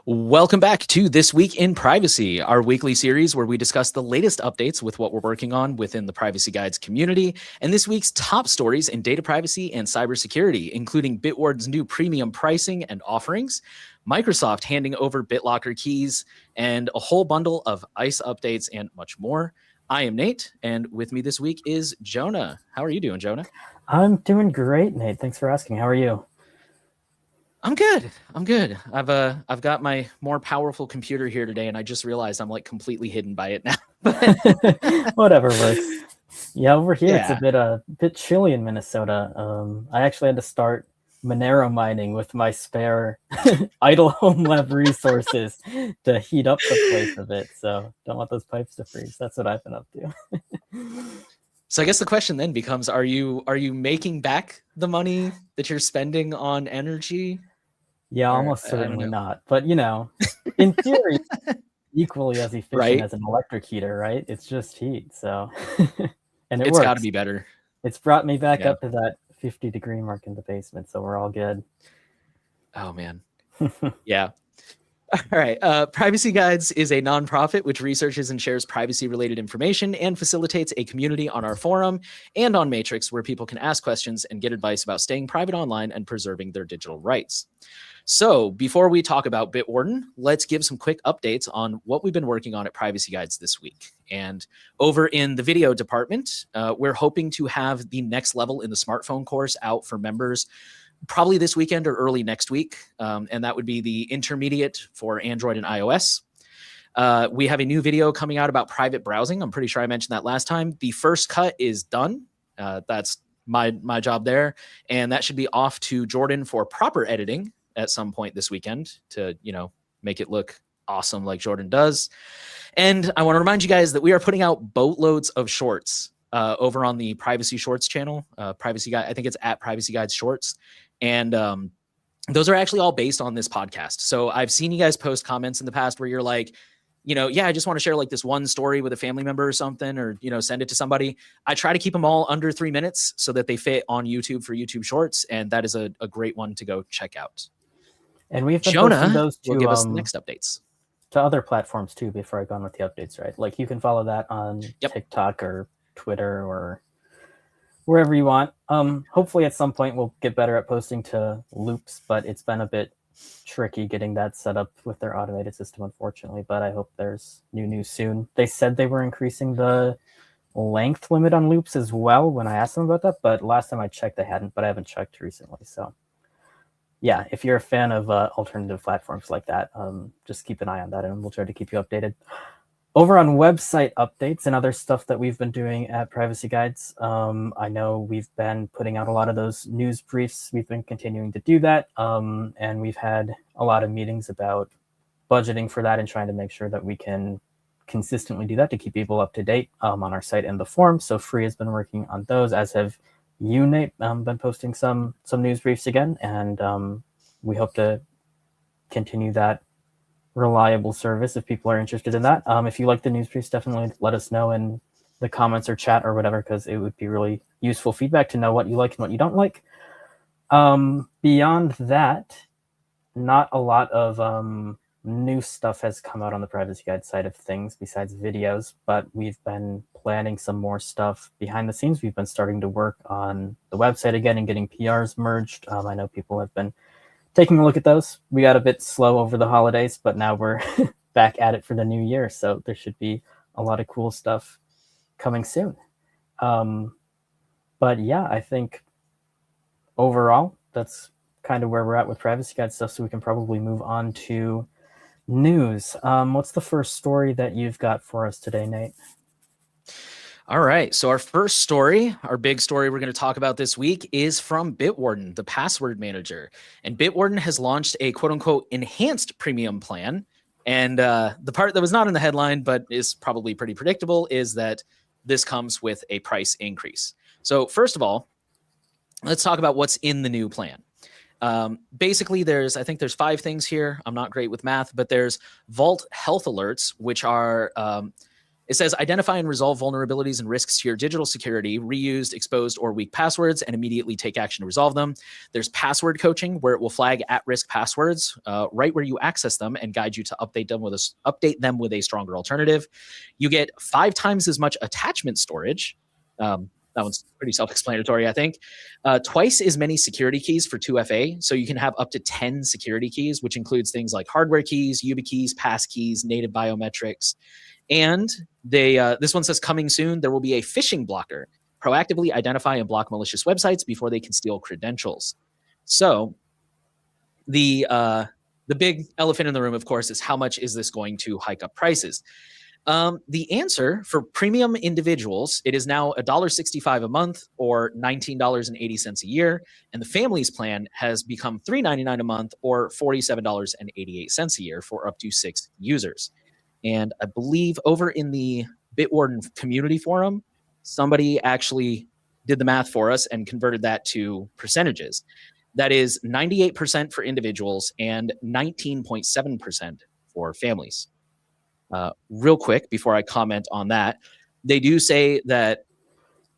Welcome back to This Week in Privacy, our weekly series where we discuss the latest updates with what we're working on within the Privacy Guides community, and this week's top stories in data privacy and cybersecurity, including Bitwarden's new premium pricing and offerings, Microsoft handing over BitLocker keys, and a whole bundle of ICE updates and much more. I am Nate, and with me this week is Jonah. How are you doing, Jonah? I'm doing great, Nate. Thanks for asking. How are you? I'm good. I've got my more powerful computer here today, and I just realized I'm like completely hidden by it now. Whatever works. Yeah, over here it's Yeah. a bit chilly in Minnesota. I actually had to start Monero mining with my spare idle home lab resources to heat up the place a bit. So don't want those pipes to freeze. That's what I've been up to. So I guess the question then becomes: Are you making back the money that you're spending on energy? Yeah, Or, almost I don't certainly know. not. But in theory, equally as efficient Right? as an electric heater, right? It's just heat. So and it It's got to works. be better. It's brought me back Yeah. up to that 50-degree mark in the basement, so we're all good. Oh man. Yeah. All right. Privacy Guides is a nonprofit which researches and shares privacy-related information and facilitates a community on our forum and on Matrix where people can ask questions and get advice about staying private online and preserving their digital rights. So before we talk about Bitwarden, let's give some quick updates on what we've been working on at Privacy Guides this week. And over in the video department, we're hoping to have the next level in the smartphone course out for members probably this weekend or early next week. And that would be the intermediate for Android and iOS. We have a new video coming out about private browsing. I'm pretty sure I mentioned that last time. The first cut is done. That's my job there. And that should be off to Jordan for proper editing at some point this weekend to, make it look awesome like Jordan does. And I want to remind you guys that we are putting out boatloads of shorts over on the Privacy Shorts channel. Privacy Guide, I think it's at Privacy Guides Shorts. And those are actually all based on this podcast. So I've seen you guys post comments in the past where you're like, I just want to share like this one story with a family member or something, or, send it to somebody. I try to keep them all under 3 minutes so that they fit on YouTube for YouTube Shorts. And that is a great one to go check out. And we've been Jonah posting those will give us the next updates. to other platforms too before I go on with the updates, right? Like you can follow that on TikTok or Twitter or wherever you want. Hopefully at some point we'll get better at posting to loops, but it's been a bit tricky getting that set up with their automated system, unfortunately. But I hope there's new news soon. They said they were increasing the length limit on loops as well when I asked them about that, but last time I checked they hadn't, but I haven't checked recently. So yeah, if you're a fan of alternative platforms like that, just keep an eye on that and we'll try to keep you updated. Over on website updates and other stuff that we've been doing at Privacy Guides, I know we've been putting out a lot of those news briefs. We've been continuing to do that, and we've had a lot of meetings about budgeting for that and trying to make sure that we can consistently do that to keep people up to date on our site and the forum. So Free has been working on those, as have you, Nate, been posting some news briefs again, and we hope to continue that reliable service if people are interested in that. If you like the news briefs, definitely let us know in the comments or chat or whatever, because it would be really useful feedback to know what you like and what you don't like. Beyond that, not a lot of new stuff has come out on the Privacy Guide side of things besides videos, but we've been planning some more stuff behind the scenes. We've been starting to work on the website again and getting PRs merged. I know people have been taking a look at those. We got a bit slow over the holidays, but now we're back at it for the new year. So there should be a lot of cool stuff coming soon. But yeah, I think overall, that's kind of where we're at with Privacy Guide stuff. So we can probably move on to news. What's the first story that you've got for us today, Nate? All right. So our first story, our big story we're going to talk about this week is from Bitwarden, the password manager. And Bitwarden has launched a quote unquote enhanced premium plan. And the part that was not in the headline, but is probably pretty predictable, is that this comes with a price increase. So first of all, let's talk about what's in the new plan. Basically, I think there's 5 things here. I'm not great with math, but there's Vault Health Alerts, which are It says identify and resolve vulnerabilities and risks to your digital security, reused, exposed, or weak passwords, and immediately take action to resolve them. There's password coaching, where it will flag at-risk passwords right where you access them and guide you to update them with a stronger alternative. You get 5 times as much attachment storage. That one's pretty self-explanatory, I think. Twice as many security keys for 2FA, so you can have up to 10 security keys, which includes things like hardware keys, YubiKeys, passkeys, native biometrics. And this one says coming soon, there will be a phishing blocker. Proactively identify and block malicious websites before they can steal credentials. So the big elephant in the room, of course, is how much is this going to hike up prices? The answer for premium individuals, it is now $1.65 a month or $19.80 a year. And the families plan has become $3.99 a month or $47.88 a year for up to 6 users. And I believe over in the Bitwarden community forum, somebody actually did the math for us and converted that to percentages. That is 98% for individuals and 19.7% for families. Real quick, before I comment on that, they do say that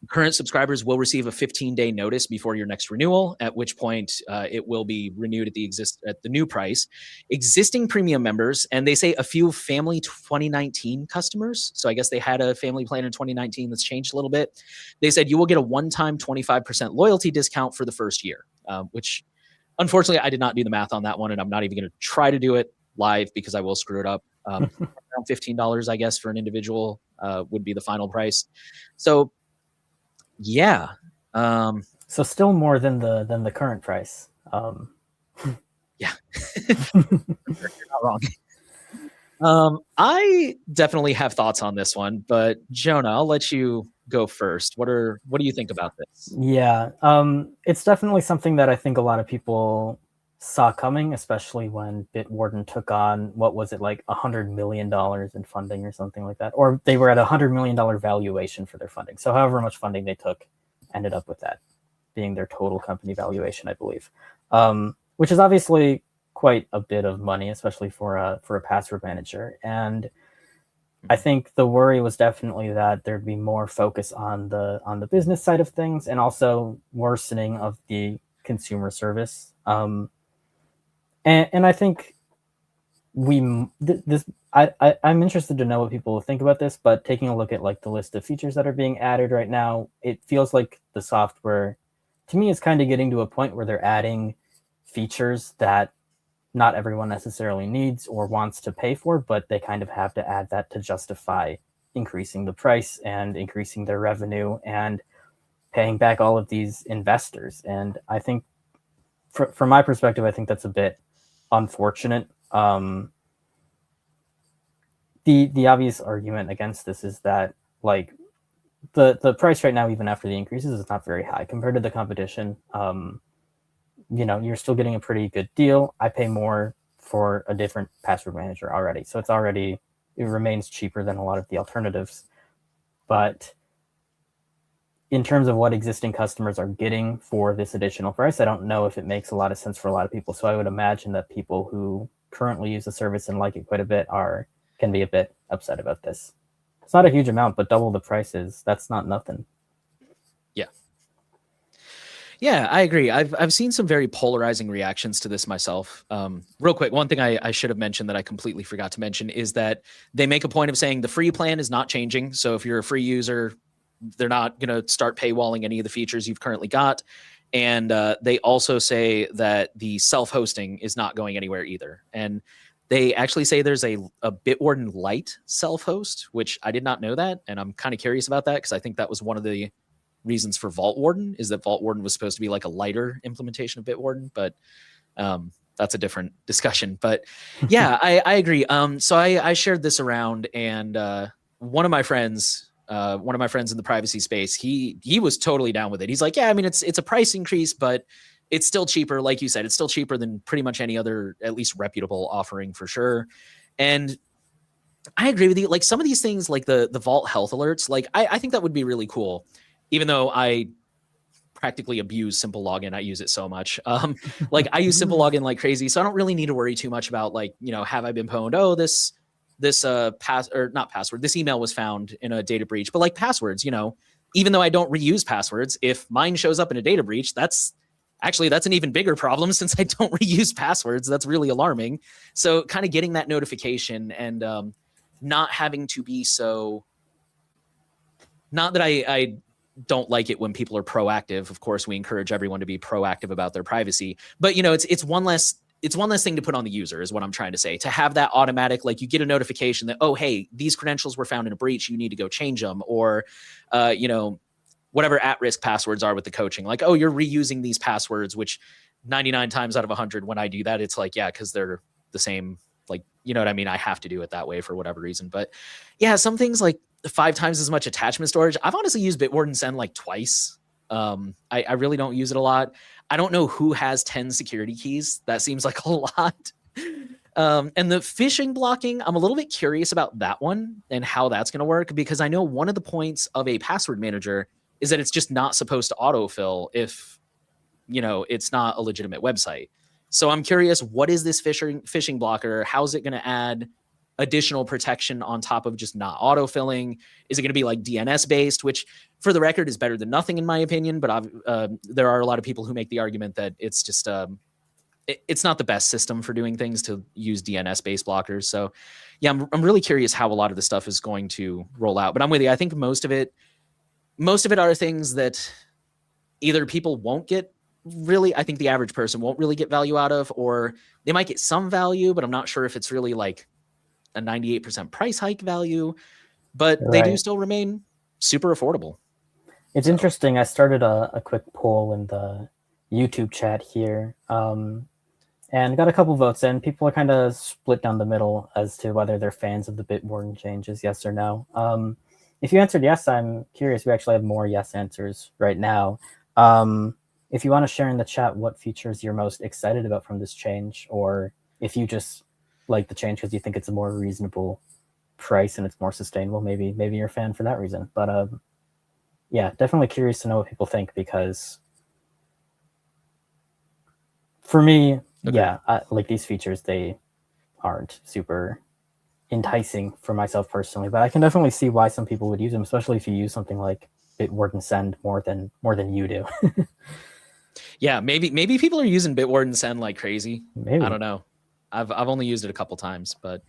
current subscribers will receive a 15-day notice before your next renewal, at which point it will be renewed at the new price. Existing premium members, and they say a few family 2019 customers, so I guess they had a family plan in 2019 that's changed a little bit. They said you will get a one-time 25% loyalty discount for the first year, which unfortunately I did not do the math on that one, and I'm not even going to try to do it live because I will screw it up. Around $15, I guess, for an individual would be the final price. So yeah. So still more than the current price. Yeah. You're not wrong. I definitely have thoughts on this one, but Jonah, I'll let you go first. What do you think about this? Yeah. It's definitely something that I think a lot of people saw coming, especially when Bitwarden took on, what was it, like $100 million in funding or something like that, or they were at $100 million valuation for their funding. So however much funding they took ended up with that being their total company valuation, I believe, which is obviously quite a bit of money, especially for a password manager. And I think the worry was definitely that there'd be more focus on the business side of things, and also worsening of the consumer service. And I think I'm interested to know what people think about this, but taking a look at like the list of features that are being added right now, it feels like the software, to me, is kind of getting to a point where they're adding features that not everyone necessarily needs or wants to pay for, but they kind of have to add that to justify increasing the price and increasing their revenue and paying back all of these investors. And I think from my perspective, I think that's a bit unfortunate. The obvious argument against this is that like the price right now, even after the increases, is not very high compared to the competition. You're still getting a pretty good deal. I pay more for a different password manager already, so it remains cheaper than a lot of the alternatives. But in terms of what existing customers are getting for this additional price, I don't know if it makes a lot of sense for a lot of people. So I would imagine that people who currently use the service and like it quite a bit can be a bit upset about this. It's not a huge amount, but double the prices, that's not nothing. Yeah, I agree. I've seen some very polarizing reactions to this myself. Real quick, one thing I should have mentioned that I completely forgot to mention is that they make a point of saying the free plan is not changing. So if you're a free user, they're not going to start paywalling any of the features you've currently got. And they also say that the self-hosting is not going anywhere either. And they actually say there's a Bitwarden Lite self-host, which I did not know that. And I'm kind of curious about that because I think that was one of the reasons for Vaultwarden, is that Vaultwarden was supposed to be like a lighter implementation of Bitwarden, but that's a different discussion. But yeah, I agree. So I shared this around, and one of my friends in the privacy space, he was totally down with it. He's like, yeah, I mean, it's a price increase, but it's still cheaper. Like you said, it's still cheaper than pretty much any other, at least reputable offering for sure. And I agree with you. Like some of these things, like the Vault health alerts, like I think that would be really cool. Even though I practically abuse Simple Login, I use it so much. Like I use Simple Login like crazy, so I don't really need to worry too much about like, have I been pwned? Oh, this this this email was found in a data breach, but like passwords, even though I don't reuse passwords, if mine shows up in a data breach, that's an even bigger problem since I don't reuse passwords. That's really alarming. So kind of getting that notification and not having to be so, not that I don't like it when people are proactive. Of course, we encourage everyone to be proactive about their privacy, but it's one less thing to put on the user is what I'm trying to say, to have that automatic, like you get a notification that, oh, hey, these credentials were found in a breach. You need to go change them. Or, whatever at-risk passwords are with the coaching, like, oh, you're reusing these passwords, which 99 times out of 100, when I do that, it's like, yeah, because they're the same, like, you know what I mean? I have to do it that way for whatever reason. But yeah, some things like 5 times as much attachment storage. I've honestly used Bitwarden Send like twice. I really don't use it a lot. I don't know who has 10 security keys. That seems like a lot. And the phishing blocking, I'm a little bit curious about that one and how that's going to work, because I know one of the points of a password manager is that it's just not supposed to autofill if, it's not a legitimate website. So I'm curious, what is this phishing blocker? How's it going to add additional protection on top of just not autofilling? Is it going to be like DNS based, which for the record is better than nothing in my opinion, but there are a lot of people who make the argument that it's just it's not the best system for doing things to use DNS based blockers. So yeah, I'm really curious how a lot of this stuff is going to roll out, but I'm with you. I think most of it are things that either people won't get really, I think the average person won't really get value out of, or they might get some value, but I'm not sure if it's really like a 98% price hike value, but they do still remain super affordable. It's interesting. I started a quick poll in the YouTube chat here, and got a couple votes in. People are kind of split down the middle as to whether they're fans of the Bitwarden changes, yes or no. If you answered yes, I'm curious. We actually have more yes answers right now. If you want to share in the chat what features you're most excited about from this change, or if you just like the change because you think it's a more reasonable price and it's more sustainable, maybe you're a fan for that reason. But yeah, definitely curious to know what people think, because for me, yeah, like these features, they aren't super enticing for myself personally, but I can definitely see why some people would use them, especially if you use something like Bitwarden Send more than you do. Yeah, maybe people are using Bitwarden Send like crazy. Maybe. I don't know. I've only used it a couple times, but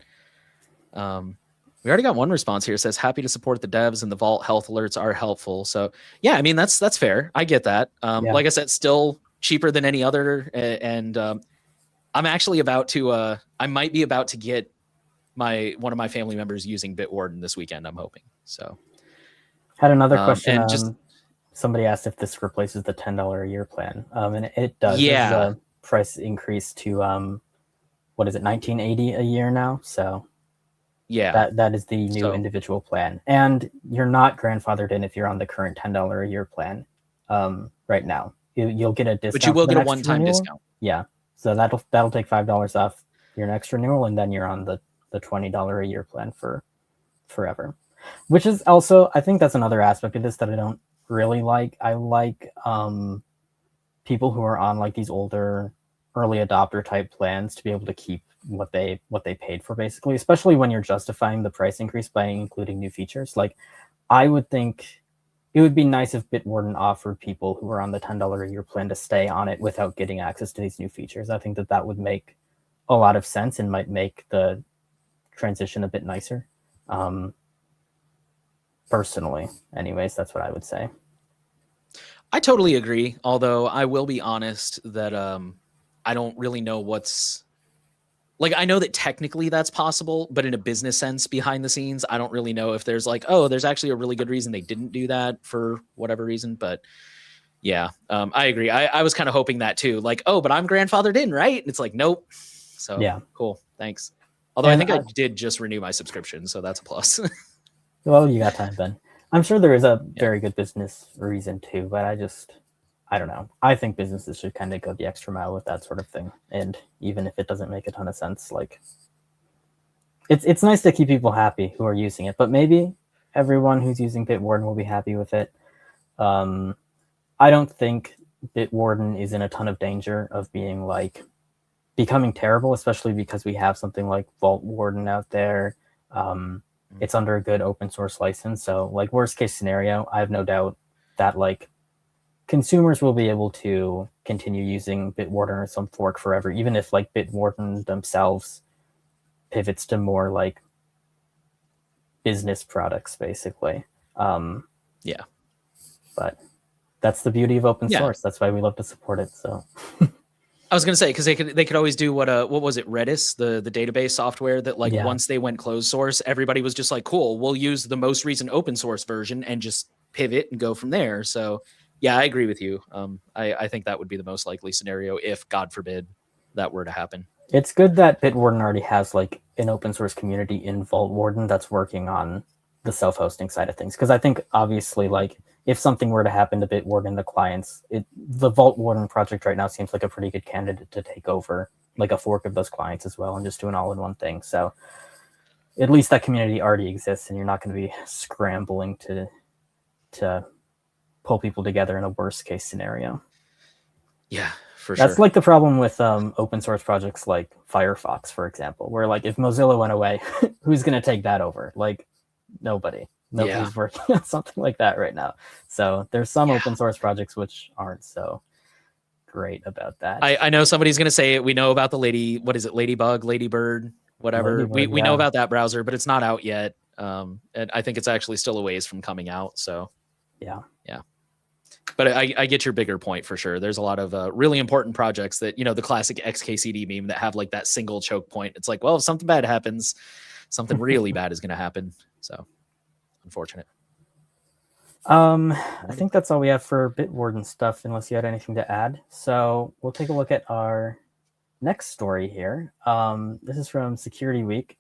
we already got one response here. It says, happy to support the devs, and the Vault health alerts are helpful. So yeah, I mean, that's fair. I get that. Like I said, still cheaper than any other. And I'm actually about to, I might be about to get one of my family members using Bitwarden this weekend, I'm hoping. So had another question. And somebody asked if this replaces the $10 a year plan. And it does. Yeah. There's a price increase to, what is it, $19.80 a year now? So yeah, that is the new individual plan. And you're not grandfathered in if you're on the current $10 a year plan right now. You'll get a discount. But you will get a one-time discount. Yeah. So that'll take $5 off your next renewal, and then you're on the $20 a year plan for forever. Which is also, I think that's another aspect of this that I don't really like. I like people who are on like these older early adopter type plans to be able to keep what they paid for, basically, especially when you're justifying the price increase by including new features. Like, I would think it would be nice if Bitwarden offered people who are on the $10 a year plan to stay on it without getting access to these new features. I think that would make a lot of sense and might make the transition a bit nicer. Personally, anyways, that's what I would say. I totally agree. Although I will be honest that I don't really know what's like. I know that technically that's possible, but in a business sense, behind the scenes, I don't really know if there's like, oh, there's actually a really good reason they didn't do that for whatever reason. But yeah, I agree. I was kind of hoping that too. Like, oh, but I'm grandfathered in, right? And it's like, nope. So yeah, cool. Thanks. Although I think I did just renew my subscription, so that's a plus. Well, you got time then. I'm sure there is a very good business reason too, but I don't know. I think businesses should kind of go the extra mile with that sort of thing. And even if it doesn't make a ton of sense, like it's nice to keep people happy who are using it, but maybe everyone who's using Bitwarden will be happy with it. I don't think Bitwarden is in a ton of danger of being like becoming terrible, especially because we have something like Vault Warden out there. It's under a good open source license. So like worst case scenario, I have no doubt that like consumers will be able to continue using Bitwarden or some fork forever, even if like Bitwarden themselves pivots to more like business products, basically. Yeah. But that's the beauty of open source. That's why we love to support it. So I was gonna say, because they could always do what was it, Redis, the database software that like once they went closed source, everybody was just like, cool, we'll use the most recent open source version and just pivot and go from there. So yeah, I agree with you. I think that would be the most likely scenario if, God forbid, that were to happen. It's good that Bitwarden already has like an open source community in Vaultwarden that's working on the self-hosting side of things. Because I think obviously like if something were to happen to Bitwarden, the clients, the Vaultwarden project right now seems like a pretty good candidate to take over like a fork of those clients as well and just do an all-in-one thing. So at least that community already exists and you're not going to be scrambling to pull people together in a worst case scenario. Yeah, for That's sure. like the problem with open source projects like Firefox, for example, where like if Mozilla went away, who's going to take that over? Like nobody. Nobody's working on something like that right now. So there's some open source projects which aren't so great about that. I know somebody's going to say it. We know about the Ladybug, Ladybird, whatever. Ladybird, we know about that browser, but it's not out yet. And I think it's actually still a ways from coming out. So yeah. But I get your bigger point for sure. There's a lot of really important projects that, the classic XKCD meme that have like that single choke point. It's like, well, if something bad happens, something really bad is going to happen. So unfortunate. I think that's all we have for Bitwarden stuff, unless you had anything to add. So we'll take a look at our next story here. This is from Security Week.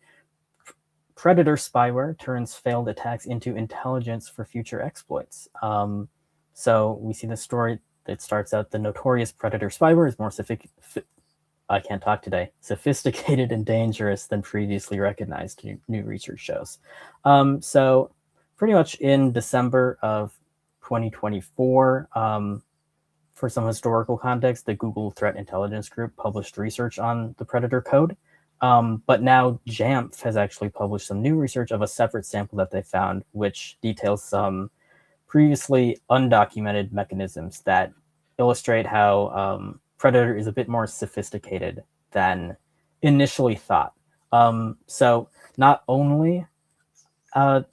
Predator spyware turns failed attacks into intelligence for future exploits. So we see the story that starts out, the notorious Predator spyware is more sophisticated and dangerous than previously recognized, new research shows. So pretty much in December of 2024, for some historical context, the Google Threat Intelligence Group published research on the Predator code. But now Jamf has actually published some new research of a separate sample that they found, which details some previously undocumented mechanisms that illustrate how Predator is a bit more sophisticated than initially thought. So not only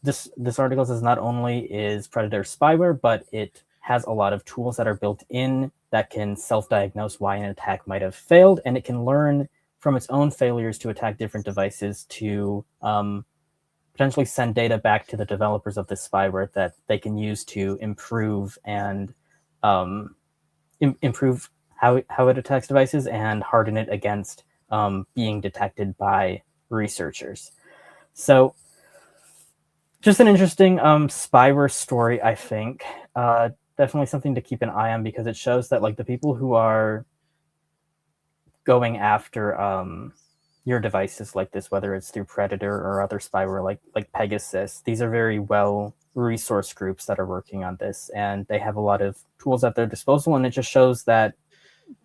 this article says not only is Predator spyware, but it has a lot of tools that are built in that can self-diagnose why an attack might have failed, and it can learn from its own failures to attack different devices to potentially send data back to the developers of this spyware that they can use to improve and improve how it attacks devices and harden it against being detected by researchers. So just an interesting spyware story, I think. Definitely something to keep an eye on, because it shows that like the people who are going after your devices like this, whether it's through Predator or other spyware like Pegasus, these are very well resource groups that are working on this, and they have a lot of tools at their disposal, and it just shows that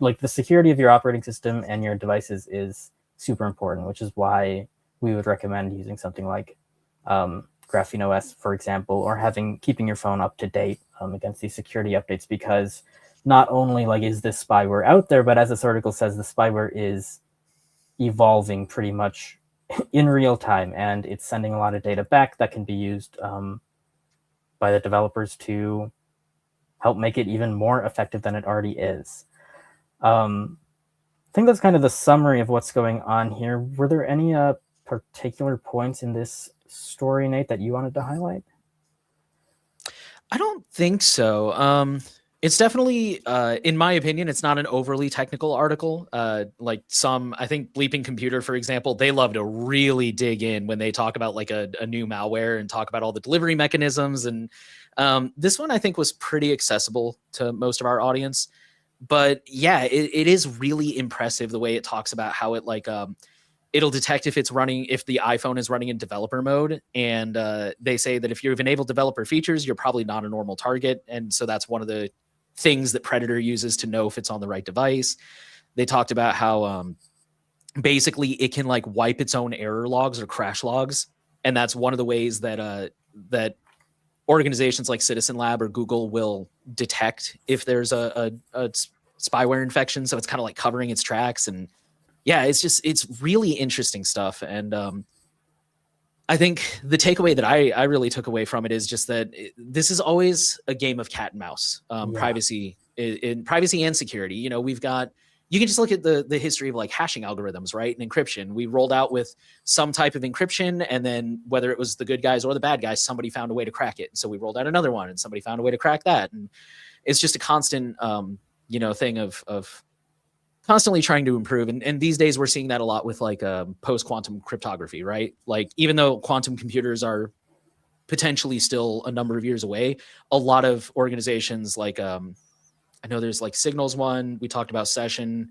like the security of your operating system and your devices is super important, which is why we would recommend using something like Graphene OS, for example, or keeping your phone up to date against these security updates, because not only like is this spyware out there, but as this article says, the spyware is evolving pretty much in real time, and it's sending a lot of data back that can be used by the developers to help make it even more effective than it already is. I think that's kind of the summary of what's going on here. Were there any particular points in this story, Nate, that you wanted to highlight? I don't think so. It's definitely, in my opinion, it's not an overly technical article. Like I think Bleeping Computer, for example, they love to really dig in when they talk about like a new malware and talk about all the delivery mechanisms. And this one I think was pretty accessible to most of our audience. But yeah, it is really impressive the way it talks about how it like it'll detect if the iPhone is running in developer mode. And they say that if you've enabled developer features, you're probably not a normal target. And so that's one of the things that Predator uses to know if it's on the right device. They talked about how basically it can like wipe its own error logs or crash logs And that's one of the ways that that organizations like Citizen Lab or Google will detect if there's a spyware infection. So it's kind of like covering its tracks. And yeah, it's really interesting stuff. And I think the takeaway that I really took away from it is just that this is always a game of cat and mouse. Privacy in privacy and security. You know, we've got, you can just look at the history of like hashing algorithms, right? And encryption. We rolled out with some type of encryption, and then whether it was the good guys or the bad guys, somebody found a way to crack it. So we rolled out another one, and somebody found a way to crack that. And it's just a constant, thing of constantly trying to improve. And these days we're seeing that a lot with like post-quantum cryptography, right? Like even though quantum computers are potentially still a number of years away, a lot of organizations like, I know there's like Signals one, we talked about Session.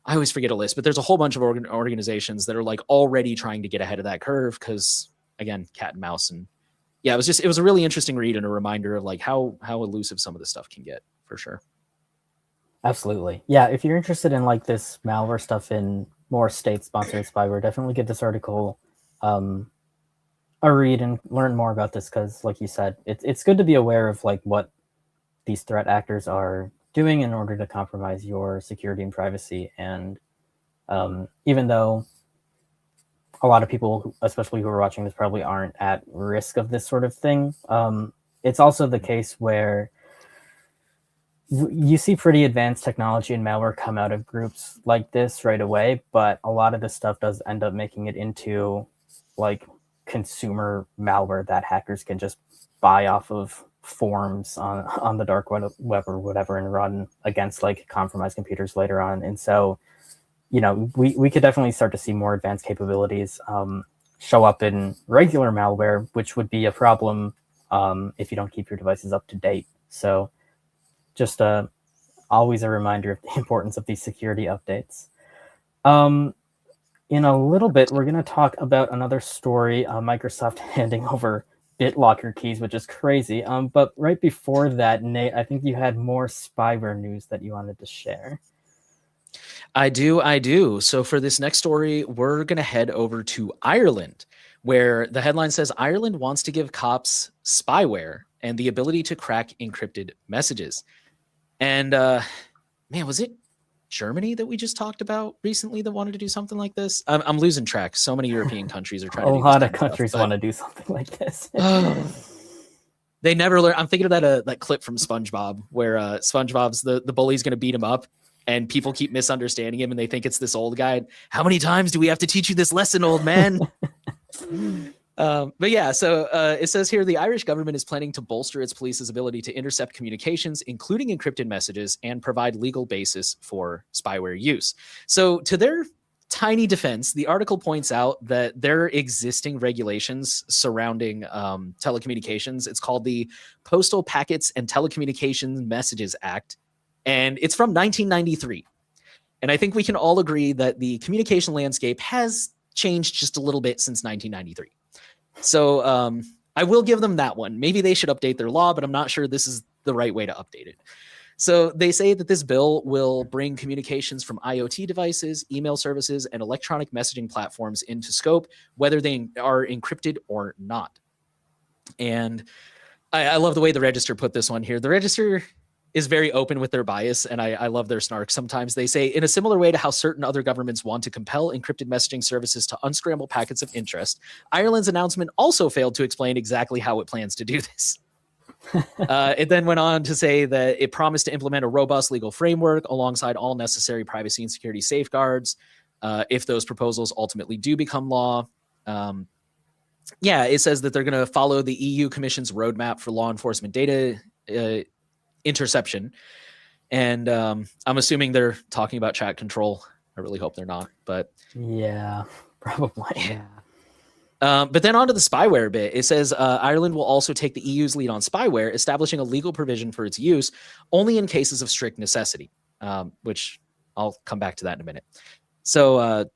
I always forget a list, but there's a whole bunch of organizations that are like already trying to get ahead of that curve because, again, cat and mouse. And yeah, it was a really interesting read and a reminder of like how elusive some of this stuff can get, for sure. Absolutely. Yeah, if you're interested in like this malware stuff in more state-sponsored spyware, definitely give this article a read and learn more about this because, like you said, it's good to be aware of like what these threat actors are doing in order to compromise your security and privacy. And even though a lot of people, especially who are watching this, probably aren't at risk of this sort of thing, it's also the case where you see pretty advanced technology and malware come out of groups like this right away, but a lot of this stuff does end up making it into like consumer malware that hackers can just buy off of forums on the dark web or whatever and run against like compromised computers later on. And so, you know, we could definitely start to see more advanced capabilities show up in regular malware, which would be a problem if you don't keep your devices up to date. So just always a reminder of the importance of these security updates. In a little bit, we're going to talk about another story, Microsoft handing over BitLocker keys, which is crazy. But right before that, Nate, I think you had more spyware news that you wanted to share. I do. So for this next story, we're going to head over to Ireland, where the headline says Ireland wants to give cops spyware and the ability to crack encrypted messages. And man, was it Germany that we just talked about recently that wanted to do something like this? I'm losing track. So many European countries are trying to do this. A lot of countries want to do something like this. They never learn. I'm thinking of that clip from SpongeBob where SpongeBob's the bully's going to beat him up and people keep misunderstanding him and they think it's this old guy. How many times do we have to teach you this lesson, old man? But yeah, so it says here, the Irish government is planning to bolster its police's ability to intercept communications, including encrypted messages, and provide legal basis for spyware use. So to their tiny defense, the article points out that there are existing regulations surrounding telecommunications. It's called the Postal Packets and Telecommunications Messages Act, and it's from 1993. And I think we can all agree that the communication landscape has changed just a little bit since 1993. So I will give them that one. Maybe they should update their law, but I'm not sure this is the right way to update it. So they say that this bill will bring communications from IoT devices, email services, and electronic messaging platforms into scope, whether they are encrypted or not. And I love the way the Register put this one here. The Register is very open with their bias, and I love their snark. Sometimes they say, in a similar way to how certain other governments want to compel encrypted messaging services to unscramble packets of interest, Ireland's announcement also failed to explain exactly how it plans to do this. It then went on to say that it promised to implement a robust legal framework alongside all necessary privacy and security safeguards if those proposals ultimately do become law. It says that they're going to follow the EU Commission's roadmap for law enforcement data interception. And I'm assuming they're talking about chat control. I really hope they're not, but yeah, probably. Yeah. But then on to the spyware bit. It says Ireland will also take the EU's lead on spyware, establishing a legal provision for its use only in cases of strict necessity, which I'll come back to that in a minute. So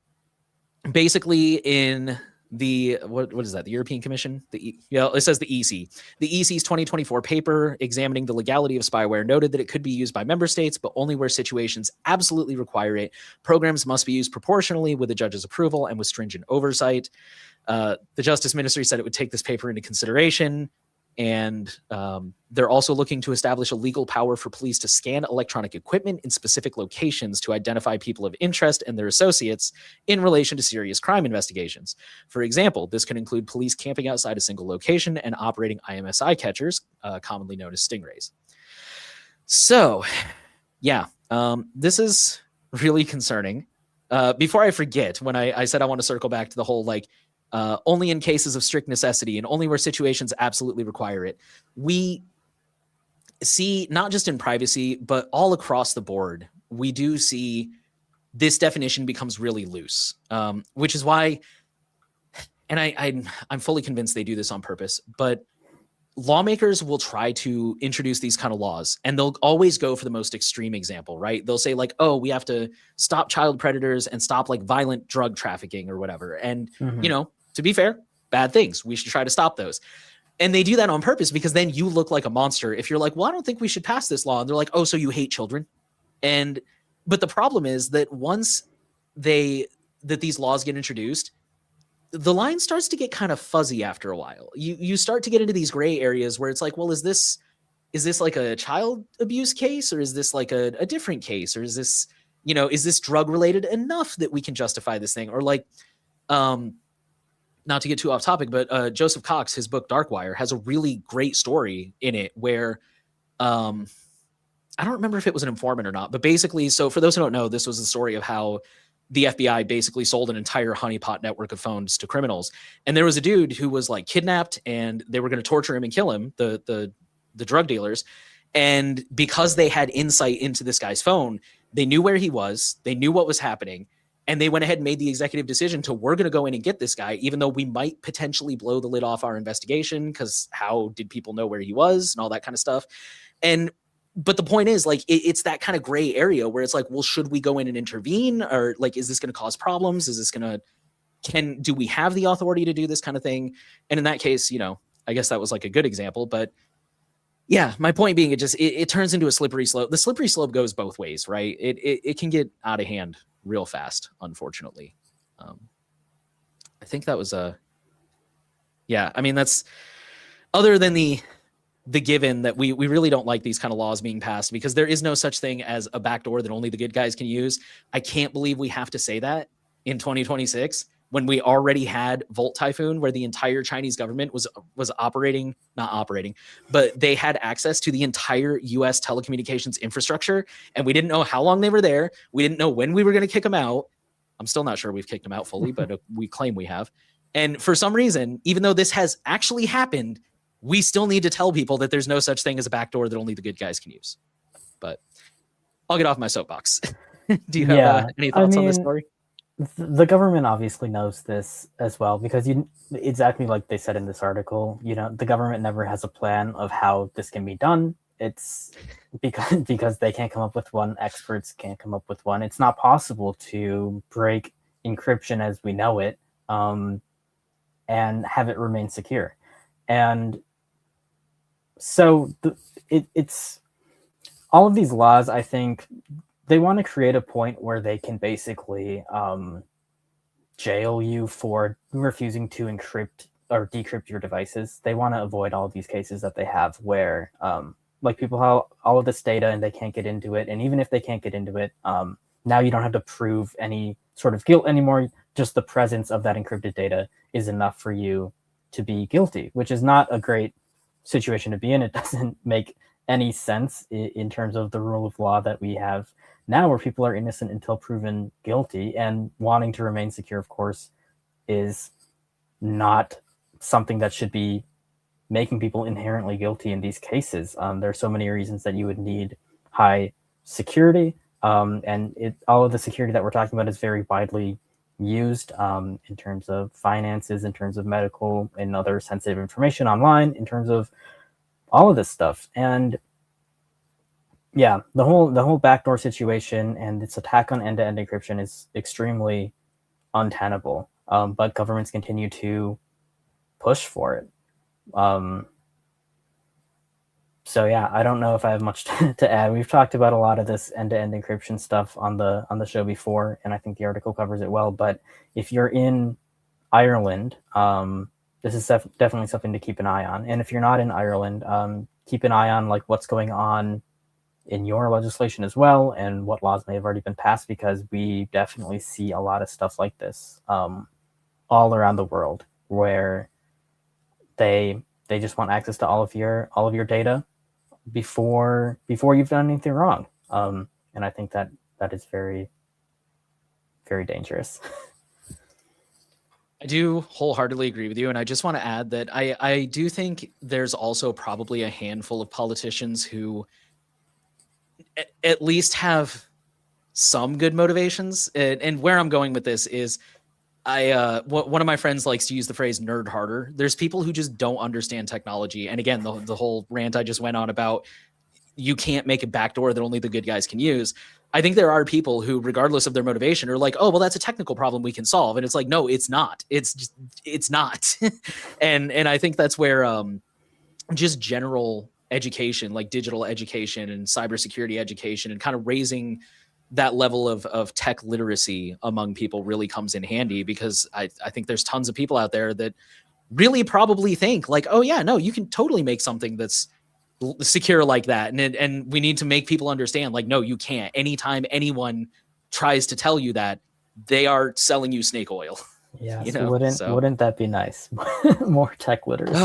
basically in what is that? The European Commission? It says the EC. The EC's 2024 paper examining the legality of spyware noted that it could be used by member states, but only where situations absolutely require it. Programs must be used proportionally with the judge's approval and with stringent oversight. The Justice Ministry said it would take this paper into consideration. And they're also looking to establish a legal power for police to scan electronic equipment in specific locations to identify people of interest and their associates in relation to serious crime investigations. For example, this can include police camping outside a single location and operating IMSI catchers, commonly known as stingrays. So, yeah, this is really concerning. Before I forget, when I said I want to circle back to the whole only in cases of strict necessity and only where situations absolutely require it. We see, not just in privacy, but all across the board, we do see this definition becomes really loose, which is why, and I'm fully convinced they do this on purpose, but lawmakers will try to introduce these kind of laws and they'll always go for the most extreme example, right? They'll say oh, we have to stop child predators and stop violent drug trafficking or whatever. And, to be fair, bad things. We should try to stop those. And they do that on purpose because then you look like a monster. If you're well, I don't think we should pass this law. And they're oh, so you hate children. But the problem is that once that these laws get introduced, the line starts to get kind of fuzzy after a while. You start to get into these gray areas where it's well, is this a child abuse case, or is this a different case, or is this, is this drug related enough that we can justify this thing? Or not to get too off topic, but Joseph Cox, his book Darkwire, has a really great story in it where I don't remember if it was an informant or not, but basically, so for those who don't know, this was the story of how the FBI basically sold an entire honeypot network of phones to criminals. And there was a dude who was kidnapped and they were going to torture him and kill him, the drug dealers. And because they had insight into this guy's phone, they knew where he was, they knew what was happening. And they went ahead and made the executive decision we're going to go in and get this guy, even though we might potentially blow the lid off our investigation, because how did people know where he was and all that kind of stuff. But the point is, it's that kind of gray area where it's well, should we go in and intervene? Or is this going to cause problems? Is this going to, do we have the authority to do this kind of thing? And in that case, I guess that was a good example, but yeah, my point being, it turns into a slippery slope. The slippery slope goes both ways, right? It can get out of hand real fast, unfortunately. I think that was that's other than the given that we really don't like these kind of laws being passed because there is no such thing as a backdoor that only the good guys can use. I can't believe we have to say that in 2026 when we already had Volt Typhoon, where the entire Chinese government was not operating, but they had access to the entire US telecommunications infrastructure. And we didn't know how long they were there. We didn't know when we were going to kick them out. I'm still not sure we've kicked them out fully, but we claim we have. And for some reason, even though this has actually happened, we still need to tell people that there's no such thing as a backdoor that only the good guys can use. But I'll get off my soapbox. Do you have any thoughts on this story? The government obviously knows this as well, because exactly like they said in this article, the government never has a plan of how this can be done. It's because they can't come up with one, experts can't come up with one. It's not possible to break encryption as we know it and have it remain secure. And so it's all of these laws, I think, they want to create a point where they can basically jail you for refusing to encrypt or decrypt your devices. They want to avoid all of these cases that they have where people have all of this data and they can't get into it. And even if they can't get into it, now you don't have to prove any sort of guilt anymore. Just the presence of that encrypted data is enough for you to be guilty, which is not a great situation to be in. It doesn't make any sense in terms of the rule of law that we have now, where people are innocent until proven guilty, and wanting to remain secure, of course, is not something that should be making people inherently guilty in these cases. There are so many reasons that you would need high security, and all of the security that we're talking about is very widely used in terms of finances, in terms of medical and other sensitive information online, in terms of all of this stuff. And yeah, the whole backdoor situation and its attack on end-to-end encryption is extremely untenable. but governments continue to push for it. So yeah, I don't know if I have much to add. We've talked about a lot of this end-to-end encryption stuff on the show before, and I think the article covers it well. But if you're in Ireland, this is definitely something to keep an eye on. And if you're not in Ireland, keep an eye on like what's going on in your legislation as well, and what laws may have already been passed, because we definitely see a lot of stuff like this all around the world, where they just want access to all of your data before you've done anything wrong. And I think that is very, very dangerous. I do wholeheartedly agree with you. And I just want to add that I do think there's also probably a handful of politicians who at least have some good motivations. And where I'm going with this is one of my friends likes to use the phrase nerd harder. There's people who just don't understand technology. And again, the whole rant I just went on about you can't make a backdoor that only the good guys can use. I think there are people who, regardless of their motivation, are like, oh, well, that's a technical problem we can solve. And it's like, no, it's not. It's not. and I think that's where just general education, like digital education and cybersecurity education, and kind of raising that level of tech literacy among people really comes in handy, because I think there's tons of people out there that really probably think like, oh yeah, no, you can totally make something that's secure like that. And we need to make people understand like, no, you can't. Anytime anyone tries to tell you that, they are selling you snake oil. Yes, you know, wouldn't that be nice? More tech literacy.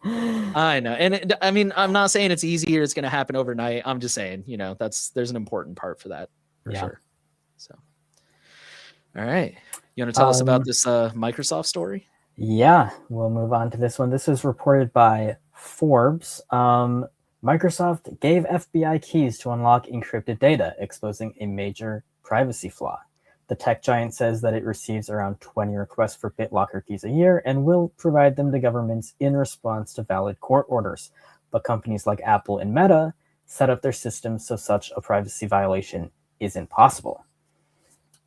I know. And I mean, I'm not saying it's easy or it's going to happen overnight. I'm just saying, there's an important part for that for sure. So, all right. You want to tell us about this Microsoft story? Yeah, we'll move on to this one. This was reported by Forbes. Microsoft gave FBI keys to unlock encrypted data, exposing a major privacy flaw. The tech giant says that it receives around 20 requests for BitLocker keys a year and will provide them to governments in response to valid court orders. But companies like Apple and Meta set up their systems so such a privacy violation isn't possible.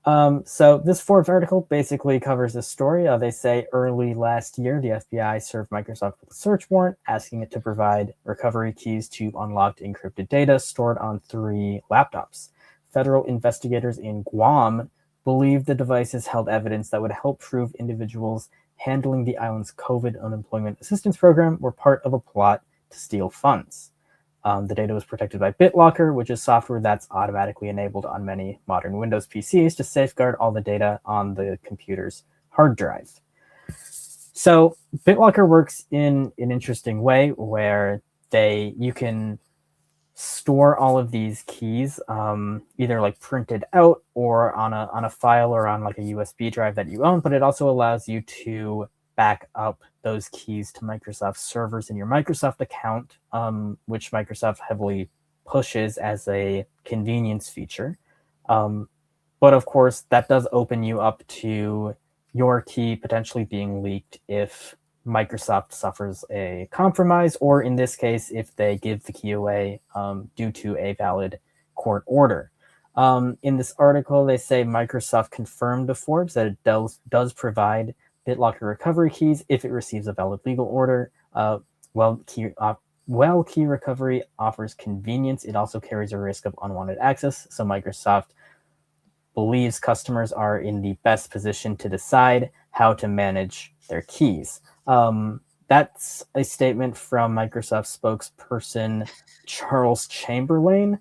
So this Forbes article basically covers this story. They say early last year, the FBI served Microsoft with a search warrant, asking it to provide recovery keys to unlocked encrypted data stored on 3 laptops. Federal investigators in Guam believe the devices held evidence that would help prove individuals handling the island's COVID unemployment assistance program were part of a plot to steal funds. The data was protected by BitLocker, which is software that's automatically enabled on many modern Windows PCs to safeguard all the data on the computer's hard drive. So BitLocker works in an interesting way where you can store all of these keys either like printed out or on a file or on like a USB drive that you own, but it also allows you to back up those keys to Microsoft servers in your Microsoft account, which Microsoft heavily pushes as a convenience feature. But of course, that does open you up to your key potentially being leaked if Microsoft suffers a compromise, or in this case, if they give the key away due to a valid court order. In this article, they say Microsoft confirmed to Forbes that it does provide BitLocker recovery keys if it receives a valid legal order. While key recovery offers convenience, it also carries a risk of unwanted access. So Microsoft believes customers are in the best position to decide how to manage their keys. That's a statement from Microsoft spokesperson Charles Chamberlain.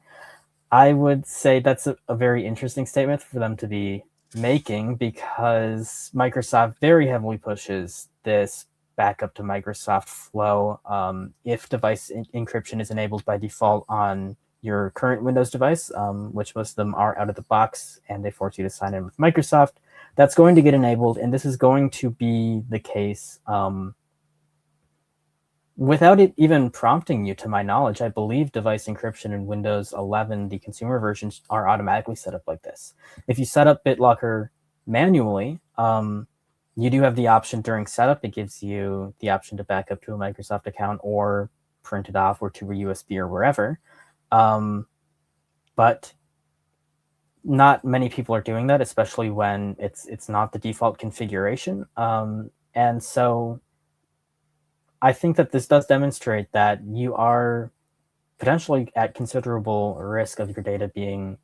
I would say that's a very interesting statement for them to be making, because Microsoft very heavily pushes this backup to Microsoft Flow. If device encryption is enabled by default on your current Windows device, which most of them are out of the box, and they force you to sign in with Microsoft, that's going to get enabled, and this is going to be the case without it even prompting you, to my knowledge. I believe device encryption in Windows 11, the consumer versions, are automatically set up like this. If you set up BitLocker manually, you do have the option during setup. It gives you the option to back up to a Microsoft account or print it off or to a USB or wherever. But not many people are doing that, especially when it's not the default configuration. And so I think that this does demonstrate that you are potentially at considerable risk of your data being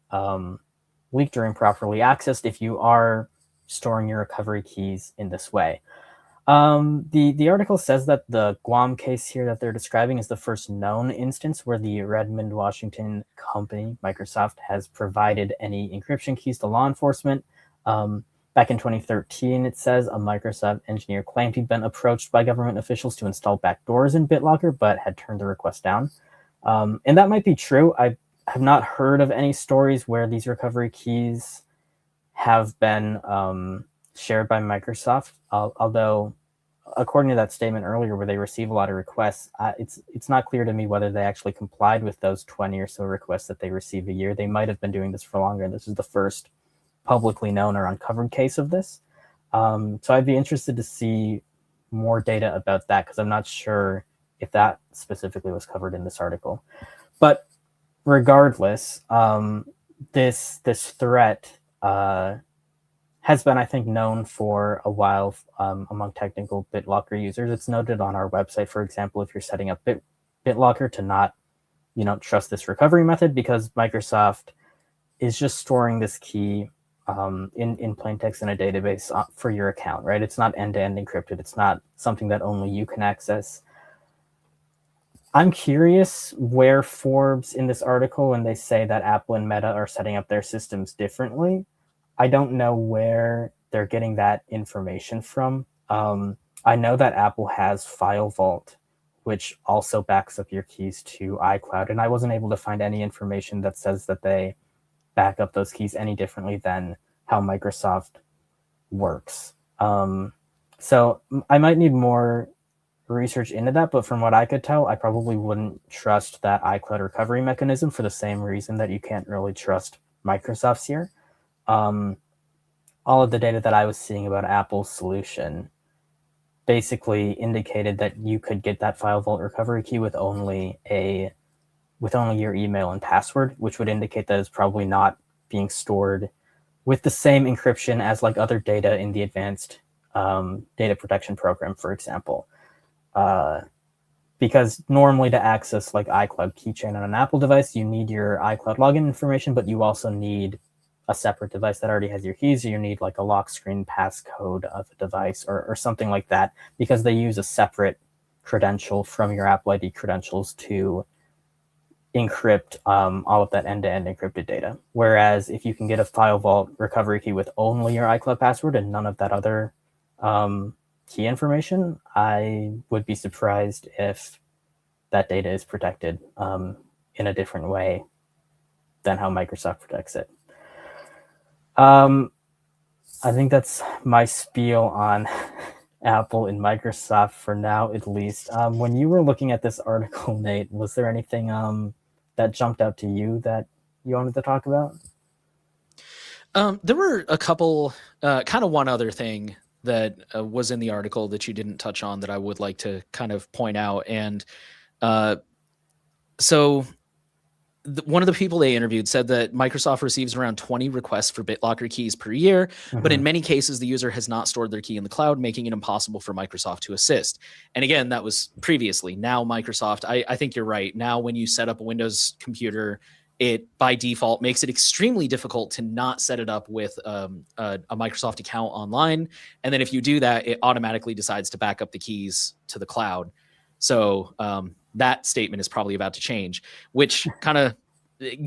leaked or improperly accessed if you are storing your recovery keys in this way. The article says that the Guam case here that they're describing is the first known instance where the Redmond, Washington company, Microsoft, has provided any encryption keys to law enforcement. Back in 2013, it says a Microsoft engineer claimed he'd been approached by government officials to install backdoors in BitLocker, but had turned the request down. And that might be true. I have not heard of any stories where these recovery keys have been shared by Microsoft, although according to that statement earlier where they receive a lot of requests, it's not clear to me whether they actually complied with those 20 or so requests that they receive a year. They might have been doing this for longer. This is the first publicly known or uncovered case of this. So I'd be interested to see more data about that, because I'm not sure if that specifically was covered in this article. But regardless, this threat has been, I think, known for a while among technical BitLocker users. It's noted on our website, for example, if you're setting up BitLocker, to not, trust this recovery method, because Microsoft is just storing this key in plain text in a database for your account, right? It's not end-to-end encrypted. It's not something that only you can access. I'm curious where Forbes in this article, when they say that Apple and Meta are setting up their systems differently, I don't know where they're getting that information from. I know that Apple has File Vault, which also backs up your keys to iCloud, and I wasn't able to find any information that says that they back up those keys any differently than how Microsoft works. So I might need more research into that, but from what I could tell, I probably wouldn't trust that iCloud recovery mechanism for the same reason that you can't really trust Microsoft's here. All of the data that I was seeing about Apple's solution basically indicated that you could get that File Vault recovery key with only your email and password, which would indicate that it's probably not being stored with the same encryption as like other data in the advanced data protection program, for example. Because normally to access like iCloud Keychain on an Apple device, you need your iCloud login information, but you also need a separate device that already has your keys. So you need like a lock screen passcode of a device or something like that, because they use a separate credential from your Apple ID credentials to encrypt all of that end-to-end encrypted data. Whereas if you can get a File Vault recovery key with only your iCloud password and none of that other key information, I would be surprised if that data is protected in a different way than how Microsoft protects it. I think that's my spiel on Apple and Microsoft for now, at least. When you were looking at this article, Nate, was there anything that jumped out to you that you wanted to talk about? There were a couple, kind of one other thing that was in the article that you didn't touch on that I would like to kind of point out. And so one of the people they interviewed said that Microsoft receives around 20 requests for BitLocker keys per year, but in many cases, the user has not stored their key in the cloud, making it impossible for Microsoft to assist. And again, that was previously. Now Microsoft, I think you're right. Now when you set up a Windows computer, it by default makes it extremely difficult to not set it up with a Microsoft account online. And then if you do that, it automatically decides to back up the keys to the cloud. So that statement is probably about to change, which kind of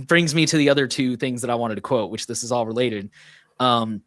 brings me to the other two things that I wanted to quote, which this is all related. A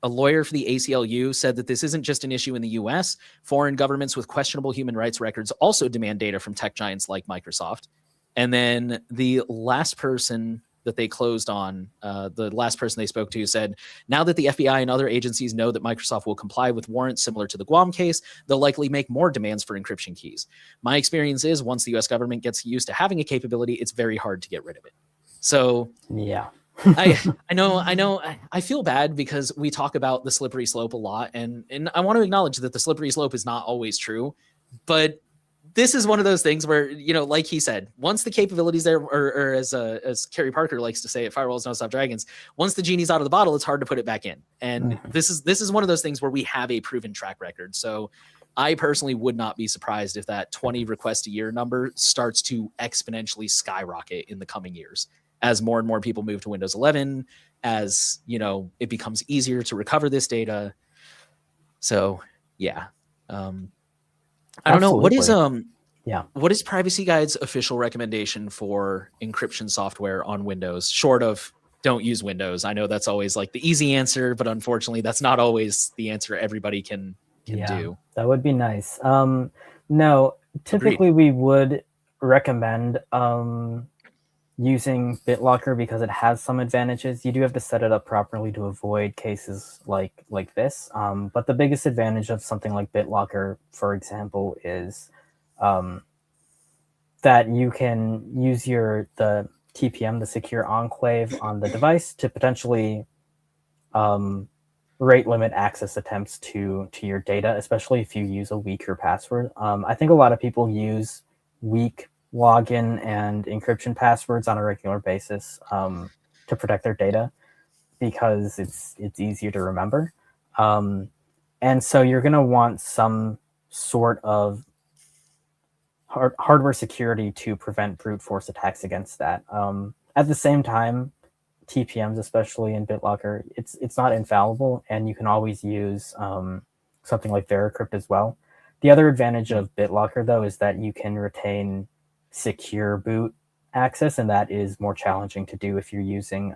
lawyer for the ACLU said that this isn't just an issue in the US. Foreign governments with questionable human rights records also demand data from tech giants like Microsoft. And then the last person that they closed on, the last person they spoke to said, now that the FBI and other agencies know that Microsoft will comply with warrants similar to the Guam case, they'll likely make more demands for encryption keys. My experience is once the US government gets used to having a capability, it's very hard to get rid of it. So yeah, I know. I feel bad because we talk about the slippery slope a lot, and I want to acknowledge that the slippery slope is not always true, but this is one of those things where, like he said, once the capabilities there, or as Kerry Parker likes to say at Firewalls Don't Stop Dragons, once the genie's out of the bottle, it's hard to put it back in. And this is one of those things where we have a proven track record. So I personally would not be surprised if that 20 requests a year number starts to exponentially skyrocket in the coming years as more and more people move to Windows 11, as it becomes easier to recover this data. So yeah. I don't know. What is what is Privacy Guide's official recommendation for encryption software on Windows, short of don't use Windows? I know that's always like the easy answer, but unfortunately that's not always the answer everybody can do. That would be nice. No, typically we would recommend using BitLocker because it has some advantages. You do have to set it up properly to avoid cases like this. But the biggest advantage of something like BitLocker, for example, is that you can use the TPM, the secure enclave, on the device to potentially rate limit access attempts to your data, especially if you use a weaker password. I think a lot of people use weak login and encryption passwords on a regular basis to protect their data because it's easier to remember. And so you're going to want some sort of hardware security to prevent brute force attacks against that. At the same time, TPMs, especially in BitLocker, it's not infallible, and you can always use something like Encrypted as well. The other advantage of BitLocker, though, is that you can retain secure boot access, and that is more challenging to do if you're using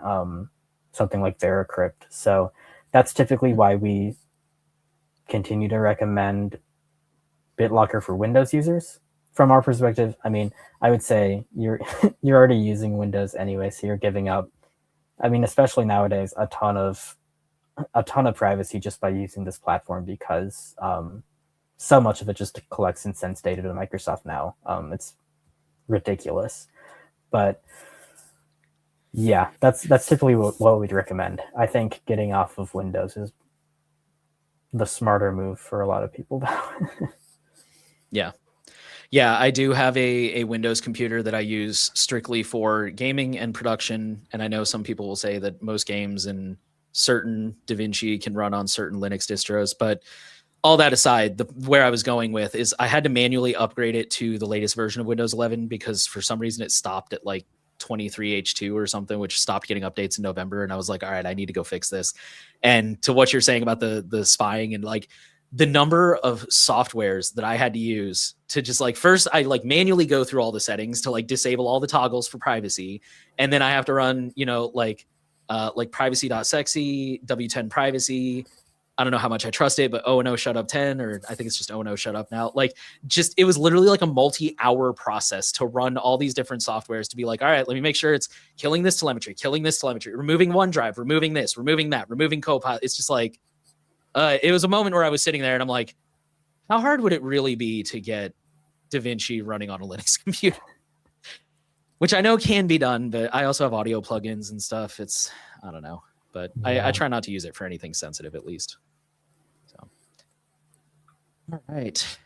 something like Encrypted. So that's typically why we continue to recommend BitLocker for Windows users. From our perspective, I mean, I would say you're already using Windows anyway, so you're giving up, I mean, especially nowadays, a ton of privacy just by using this platform because so much of it just collects and sends data to Microsoft now. It's ridiculous, but yeah, that's typically what we'd recommend. I think getting off of Windows is the smarter move for a lot of people. Yeah, I do have a Windows computer that I use strictly for gaming and production, and I know some people will say that most games and certain DaVinci can run on certain Linux distros, but all that aside, where I was going with is I had to manually upgrade it to the latest version of Windows 11 because for some reason it stopped at like 23H2 or something, which stopped getting updates in November. And I was like, all right, I need to go fix this. And to what you're saying about the spying and like the number of softwares that I had to use to just like, first I like manually go through all the settings to like disable all the toggles for privacy. And then I have to run, like privacy.sexy, W10 privacy. I don't know how much I trust it, but O&O shut up 10, or I think it's just O&O shut up now. Like just, it was literally like a multi-hour process to run all these different softwares to be like, all right, let me make sure it's killing this telemetry, removing OneDrive, removing this, removing that, removing Copilot. It's just like, it was a moment where I was sitting there and I'm like, how hard would it really be to get DaVinci running on a Linux computer? Which I know can be done, but I also have audio plugins and stuff. It's, I don't know, but yeah. I try not to use it for anything sensitive at least. So, all right.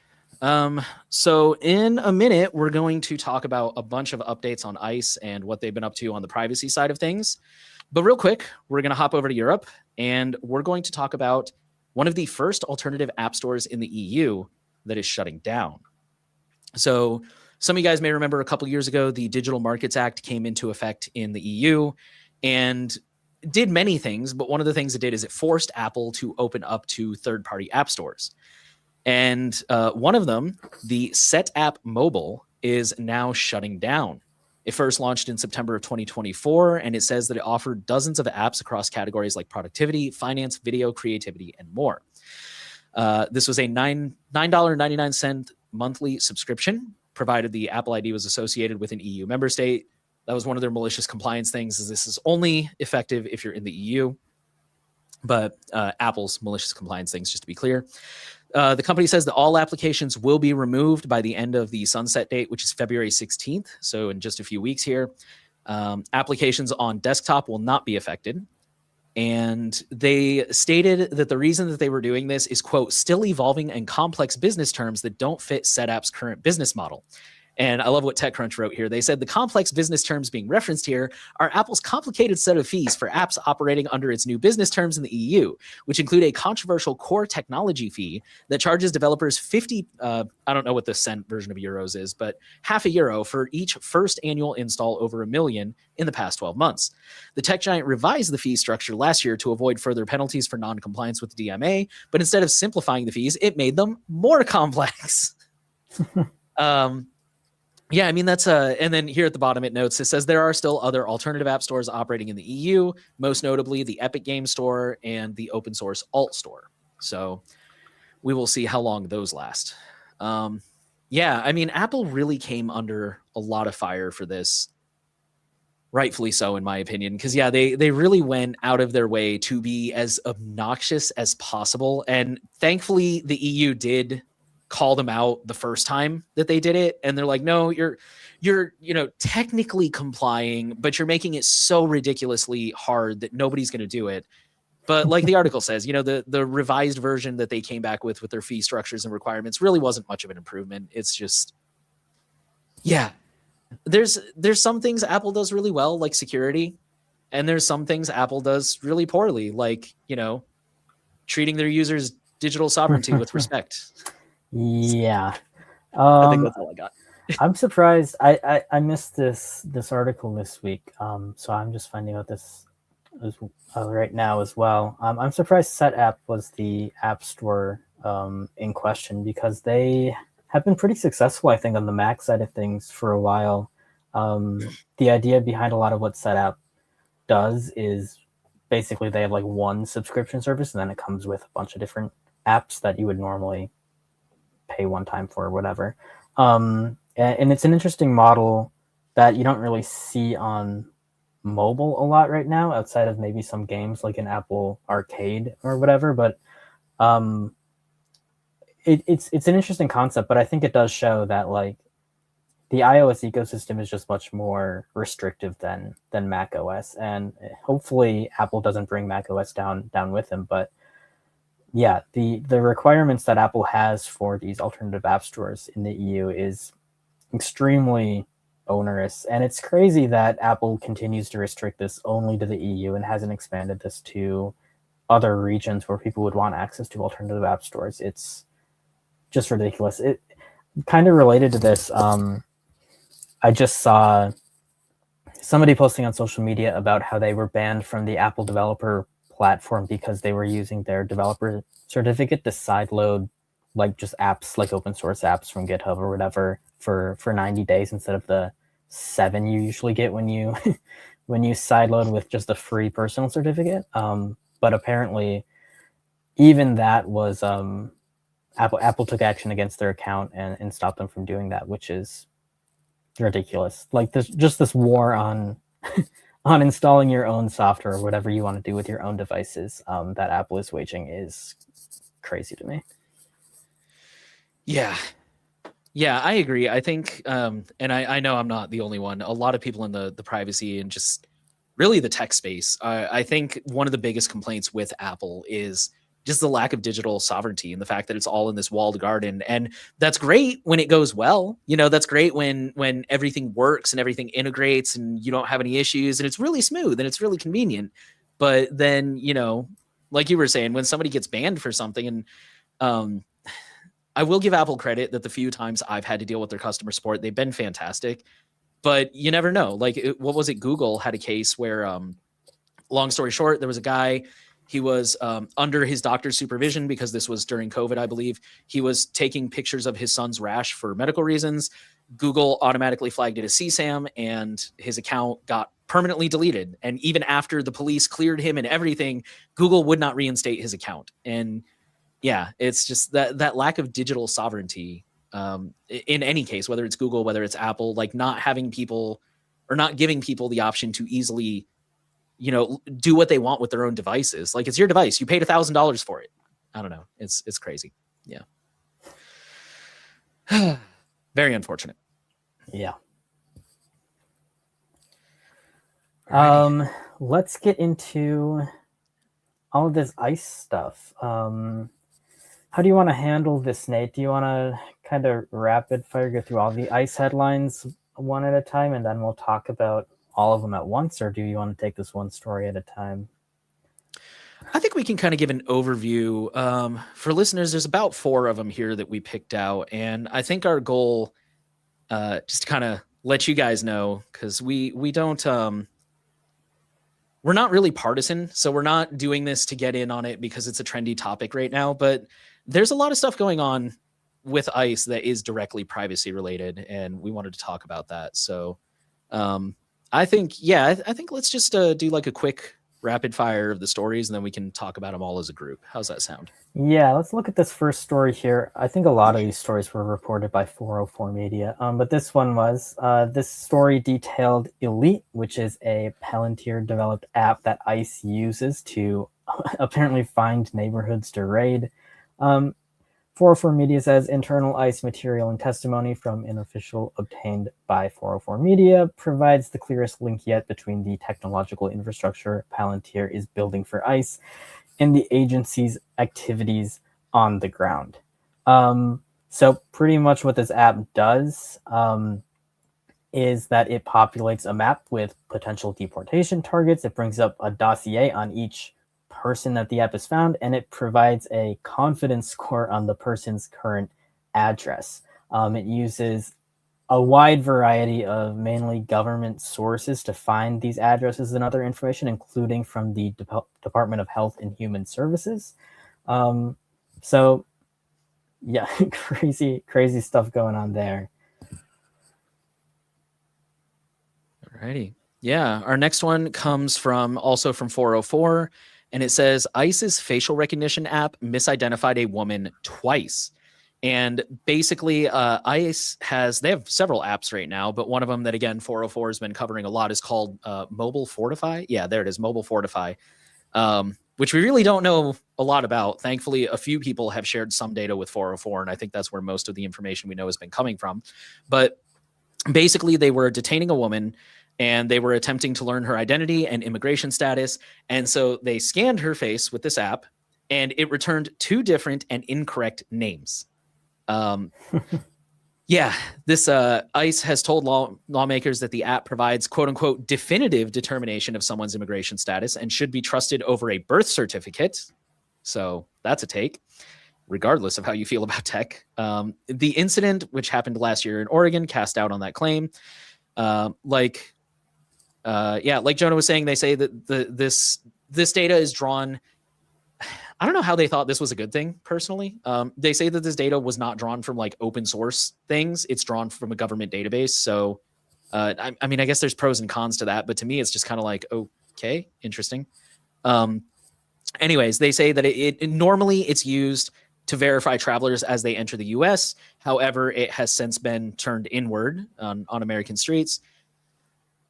So in a minute, we're going to talk about a bunch of updates on ICE and what they've been up to on the privacy side of things. But real quick, we're going to hop over to Europe and we're going to talk about one of the first alternative app stores in the EU that is shutting down. So some of you guys may remember a couple years ago, the Digital Markets Act came into effect in the EU and did many things. But one of the things it did is it forced Apple to open up to third-party app stores. And one of them, the SetApp Mobile, is now shutting down. It first launched in September of 2024, and it says that it offered dozens of apps across categories like productivity, finance, video, creativity, and more. This was a $9.99 monthly subscription, provided the Apple ID was associated with an EU member state. That was one of their malicious compliance things, is this is only effective if you're in the EU. But Apple's malicious compliance things, just to be clear. The company says that all applications will be removed by the end of the sunset date, which is February 16th. So in just a few weeks here, applications on desktop will not be affected. And they stated that the reason that they were doing this is, quote, still evolving and complex business terms that don't fit SetApp's current business model. And I love what TechCrunch wrote here. They said the complex business terms being referenced here are Apple's complicated set of fees for apps operating under its new business terms in the EU, which include a controversial core technology fee that charges developers 50, I don't know what the cent version of euros is, but €0.50 for each first annual install over 1 million in the past 12 months. The tech giant revised the fee structure last year to avoid further penalties for non-compliance with the DMA, but instead of simplifying the fees, it made them more complex. Yeah, I mean, that's and then here at the bottom it notes, it says there are still other alternative app stores operating in the EU, most notably the Epic Game Store and the open source Alt Store. So we will see how long those last. Yeah, I mean, Apple really came under a lot of fire for this, rightfully so, in my opinion, because yeah, they really went out of their way to be as obnoxious as possible. And thankfully, the EU did call them out the first time that they did it, and they're like, no, you're technically complying, but you're making it so ridiculously hard that nobody's going to do it. But like the article says, the revised version that they came back with their fee structures and requirements really wasn't much of an improvement. It's just, yeah, there's some things Apple does really well, like security, and there's some things Apple does really poorly, like treating their users' digital sovereignty with respect. Yeah. I think that's all I got. I'm surprised. I missed this article this week. So I'm just finding out this right now as well. I'm surprised SetApp was the app store in question, because they have been pretty successful, I think, on the Mac side of things for a while. The idea behind a lot of what SetApp does is basically they have like one subscription service, and then it comes with a bunch of different apps that you would normally pay one time for or whatever. And it's an interesting model that you don't really see on mobile a lot right now, outside of maybe some games like an Apple Arcade or whatever. But it's an interesting concept, but I think it does show that like the iOS ecosystem is just much more restrictive than Mac OS, and hopefully Apple doesn't bring Mac OS down with them. But yeah, the requirements that Apple has for these alternative app stores in the EU is extremely onerous, and it's crazy that Apple continues to restrict this only to the EU and hasn't expanded this to other regions where people would want access to alternative app stores. It's just ridiculous. It kind of related to this. I just saw somebody posting on social media about how they were banned from the Apple developer platform because they were using their developer certificate to sideload like just apps, like open source apps from GitHub or whatever, for 90 days instead of the 7 you usually get when you when you sideload with just a free personal certificate. But apparently even that was Apple took action against their account and stopped them from doing that, which is ridiculous. Like this war on on installing your own software or whatever you want to do with your own devices that Apple is waging is crazy to me. Yeah, I agree. I think, and I know I'm not the only one. A lot of people in the privacy and just really the tech space, I think one of the biggest complaints with Apple is just the lack of digital sovereignty and the fact that it's all in this walled garden. And that's great when it goes well. That's great when everything works and everything integrates and you don't have any issues and it's really smooth and it's really convenient. But then, like you were saying, when somebody gets banned for something, and I will give Apple credit that the few times I've had to deal with their customer support, they've been fantastic. But you never know. Like, what was it? Google had a case where, long story short, there was a guy. He was under his doctor's supervision because this was during COVID, I believe. He was taking pictures of his son's rash for medical reasons. Google automatically flagged it as CSAM, and his account got permanently deleted. And even after the police cleared him and everything, Google would not reinstate his account. And yeah, it's just that lack of digital sovereignty in any case, whether it's Google, whether it's Apple, like not having people or not giving people the option to easily do what they want with their own devices. Like, it's your device. You paid $1,000 for it. I don't know. It's crazy. Yeah. Very unfortunate. Yeah. Let's get into all of this ICE stuff. How do you want to handle this, Nate? Do you want to kind of rapid fire go through all the ICE headlines one at a time, and then we'll talk about all of them at once, or do you want to take this one story at a time? I think we can kind of give an overview. For listeners, there's about 4 of them here that we picked out. And I think our goal, just to kind of let you guys know, because we don't, we're not really partisan. So we're not doing this to get in on it because it's a trendy topic right now. But there's a lot of stuff going on with ICE that is directly privacy related. And we wanted to talk about that. So I think, I think let's just do like a quick rapid fire of the stories, and then we can talk about them all as a group. How's that sound? Yeah, let's look at this first story here. I think a lot of these stories were reported by 404 Media, but this one was. This story detailed Elite, which is a Palantir-developed app that ICE uses to apparently find neighborhoods to raid. 404 Media says internal ICE material and testimony from an official obtained by 404 Media provides the clearest link yet between the technological infrastructure Palantir is building for ICE and the agency's activities on the ground. So pretty much what this app does is that it populates a map with potential deportation targets. It brings up a dossier on each person that the app has found, and it provides a confidence score on the person's current address. It uses a wide variety of mainly government sources to find these addresses and other information, including from the Department of Health and Human Services. So yeah, crazy stuff going on there. Alrighty. Yeah, our next one comes from 404, and it says ICE's facial recognition app misidentified a woman twice. And basically, ICE they have several apps right now, but one of them that, again, 404 has been covering a lot is called Mobile Fortify. Yeah, there it is, Mobile Fortify, which we really don't know a lot about. Thankfully, a few people have shared some data with 404, and I think that's where most of the information we know has been coming from. But basically, they were detaining a woman, and they were attempting to learn her identity and immigration status. And so they scanned her face with this app, and it returned 2 different and incorrect names. Yeah, this ICE has told lawmakers that the app provides quote unquote definitive determination of someone's immigration status and should be trusted over a birth certificate. So that's a take, regardless of how you feel about tech. The incident, which happened last year in Oregon, cast doubt on that claim. Like Jonah was saying, they say that this data is drawn. I don't know how they thought this was a good thing, personally. They say that this data was not drawn from like open source things. It's drawn from a government database. So, I mean, I guess there's pros and cons to that, but to me, it's just kind of like, okay, interesting. Anyways, they say that it normally it's used to verify travelers as they enter the U.S. However, it has since been turned inward on American streets.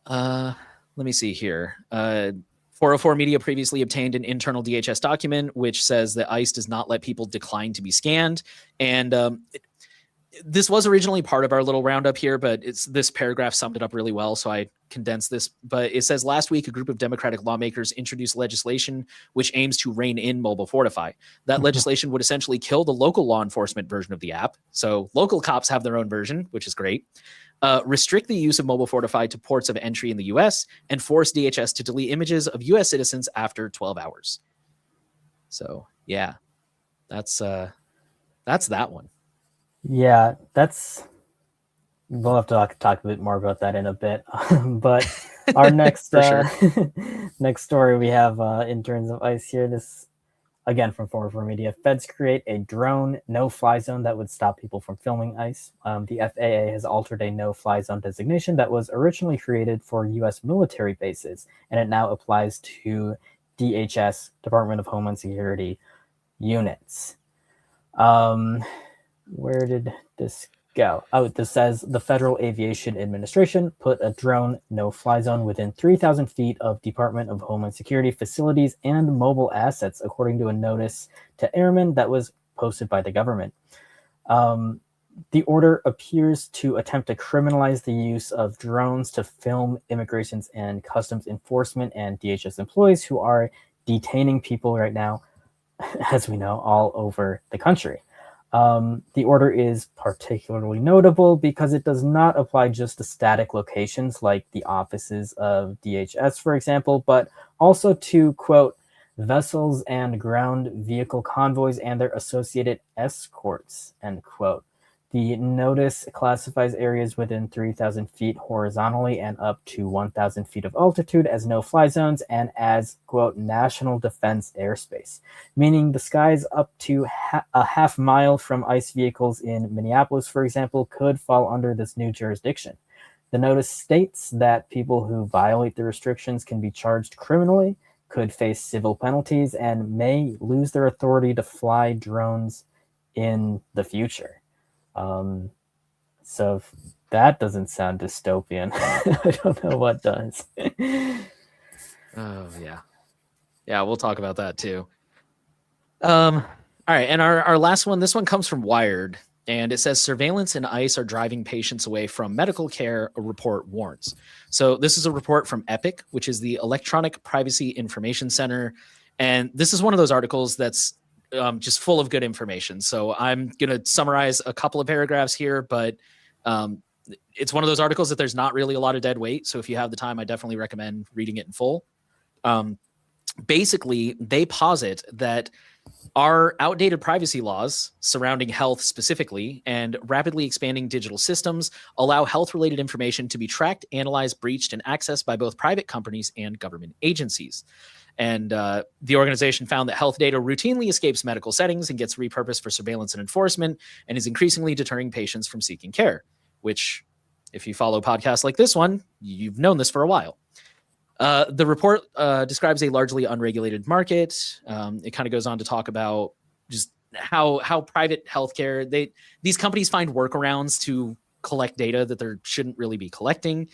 Let me see here. 404 Media previously obtained an internal DHS document which says that ICE does not let people decline to be scanned. And this was originally part of our little roundup here, but this paragraph summed it up really well, so I condensed this. But it says, last week, a group of Democratic lawmakers introduced legislation which aims to rein in Mobile Fortify. That legislation would essentially kill the local law enforcement version of the app. So local cops have their own version, which is great. Restrict the use of Mobile Fortify to ports of entry in the U.S. and force DHS to delete images of U.S. citizens after 12 hours. So, yeah, that's that one. Yeah, we'll have to talk a bit more about that in a bit. But our next next story we have in terms of ICE here, this again from 404 Media. Feds create a drone no-fly zone that would stop people from filming ICE. The FAA has altered a no-fly zone designation that was originally created for U.S. military bases, and it now applies to DHS, Department of Homeland Security units. Where did this go? Oh, this says the Federal Aviation Administration put a drone no-fly zone within 3,000 feet of Department of Homeland Security facilities and mobile assets, according to a notice to airmen that was posted by the government. The order appears to attempt to criminalize the use of drones to film immigrations and customs enforcement and DHS employees who are detaining people right now, as we know, all over the country. The order is particularly notable because it does not apply just to static locations like the offices of DHS, for example, but also to, quote, vessels and ground vehicle convoys and their associated escorts, end quote. The notice classifies areas within 3,000 feet horizontally and up to 1,000 feet of altitude as no-fly zones and as, quote, national defense airspace, meaning the skies up to a half mile from ICE vehicles in Minneapolis, for example, could fall under this new jurisdiction. The notice states that people who violate the restrictions can be charged criminally, could face civil penalties, and may lose their authority to fly drones in the future. So if that doesn't sound dystopian, I don't know what does. Oh, yeah. Yeah, we'll talk about that too. All right, and our last one, this one comes from Wired, and it says surveillance and ICE are driving patients away from medical care, a report warns. So this is a report from EPIC, which is the Electronic Privacy Information Center. And this is one of those articles that's just full of good information. So I'm going to summarize a couple of paragraphs here, but it's one of those articles that there's not really a lot of dead weight. So if you have the time, I definitely recommend reading it in full. Basically, they posit that our outdated privacy laws surrounding health specifically and rapidly expanding digital systems allow health-related information to be tracked, analyzed, breached, and accessed by both private companies and government agencies. And the organization found that health data routinely escapes medical settings and gets repurposed for surveillance and enforcement and is increasingly deterring patients from seeking care, which, if you follow podcasts like this one, you've known this for a while. The report describes a largely unregulated market. It kind of goes on to talk about just how private healthcare, these companies find workarounds to collect data that they shouldn't really be collecting.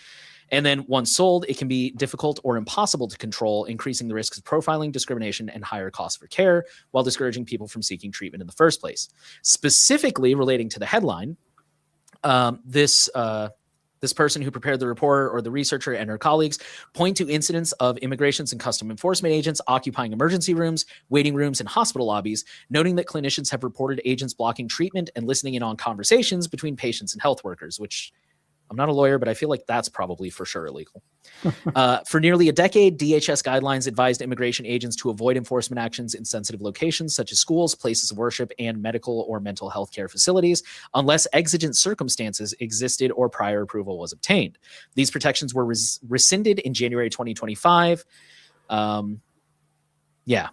And then once sold, it can be difficult or impossible to control, increasing the risks of profiling, discrimination, and higher costs for care while discouraging people from seeking treatment in the first place. Specifically relating to the headline, this person who prepared the report, or the researcher and her colleagues, point to incidents of immigrations and custom enforcement agents occupying emergency rooms, waiting rooms, and hospital lobbies, noting that clinicians have reported agents blocking treatment and listening in on conversations between patients and health workers, which I'm not a lawyer, but I feel like that's probably for sure illegal. For nearly a decade, DHS guidelines advised immigration agents to avoid enforcement actions in sensitive locations such as schools, places of worship, and medical or mental health care facilities, unless exigent circumstances existed or prior approval was obtained. These protections were rescinded in January 2025. Yeah.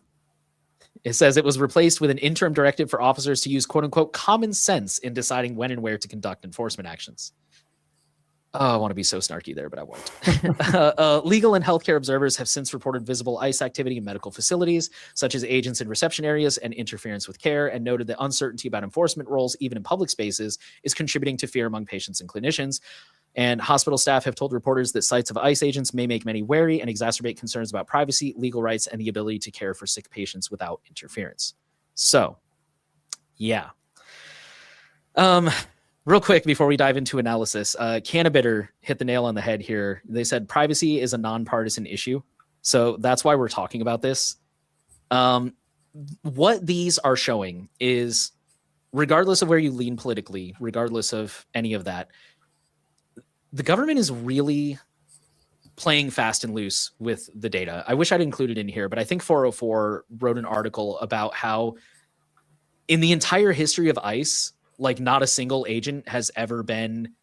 It says it was replaced with an interim directive for officers to use, quote unquote, common sense in deciding when and where to conduct enforcement actions. Oh, I want to be so snarky there, but I won't. Legal and healthcare observers have since reported visible ICE activity in medical facilities, such as agents in reception areas and interference with care, and noted that uncertainty about enforcement roles, even in public spaces, is contributing to fear among patients and clinicians. And hospital staff have told reporters that sites of ICE agents may make many wary and exacerbate concerns about privacy, legal rights, and the ability to care for sick patients without interference. So, yeah. Real quick, before we dive into analysis, Cannabitter hit the nail on the head here. They said privacy is a nonpartisan issue. So that's why we're talking about this. What these are showing is, regardless of where you lean politically, regardless of any of that, the government is really playing fast and loose with the data. I wish I'd included in here, but I think 404 wrote an article about how in the entire history of ICE, like not a single agent has ever been,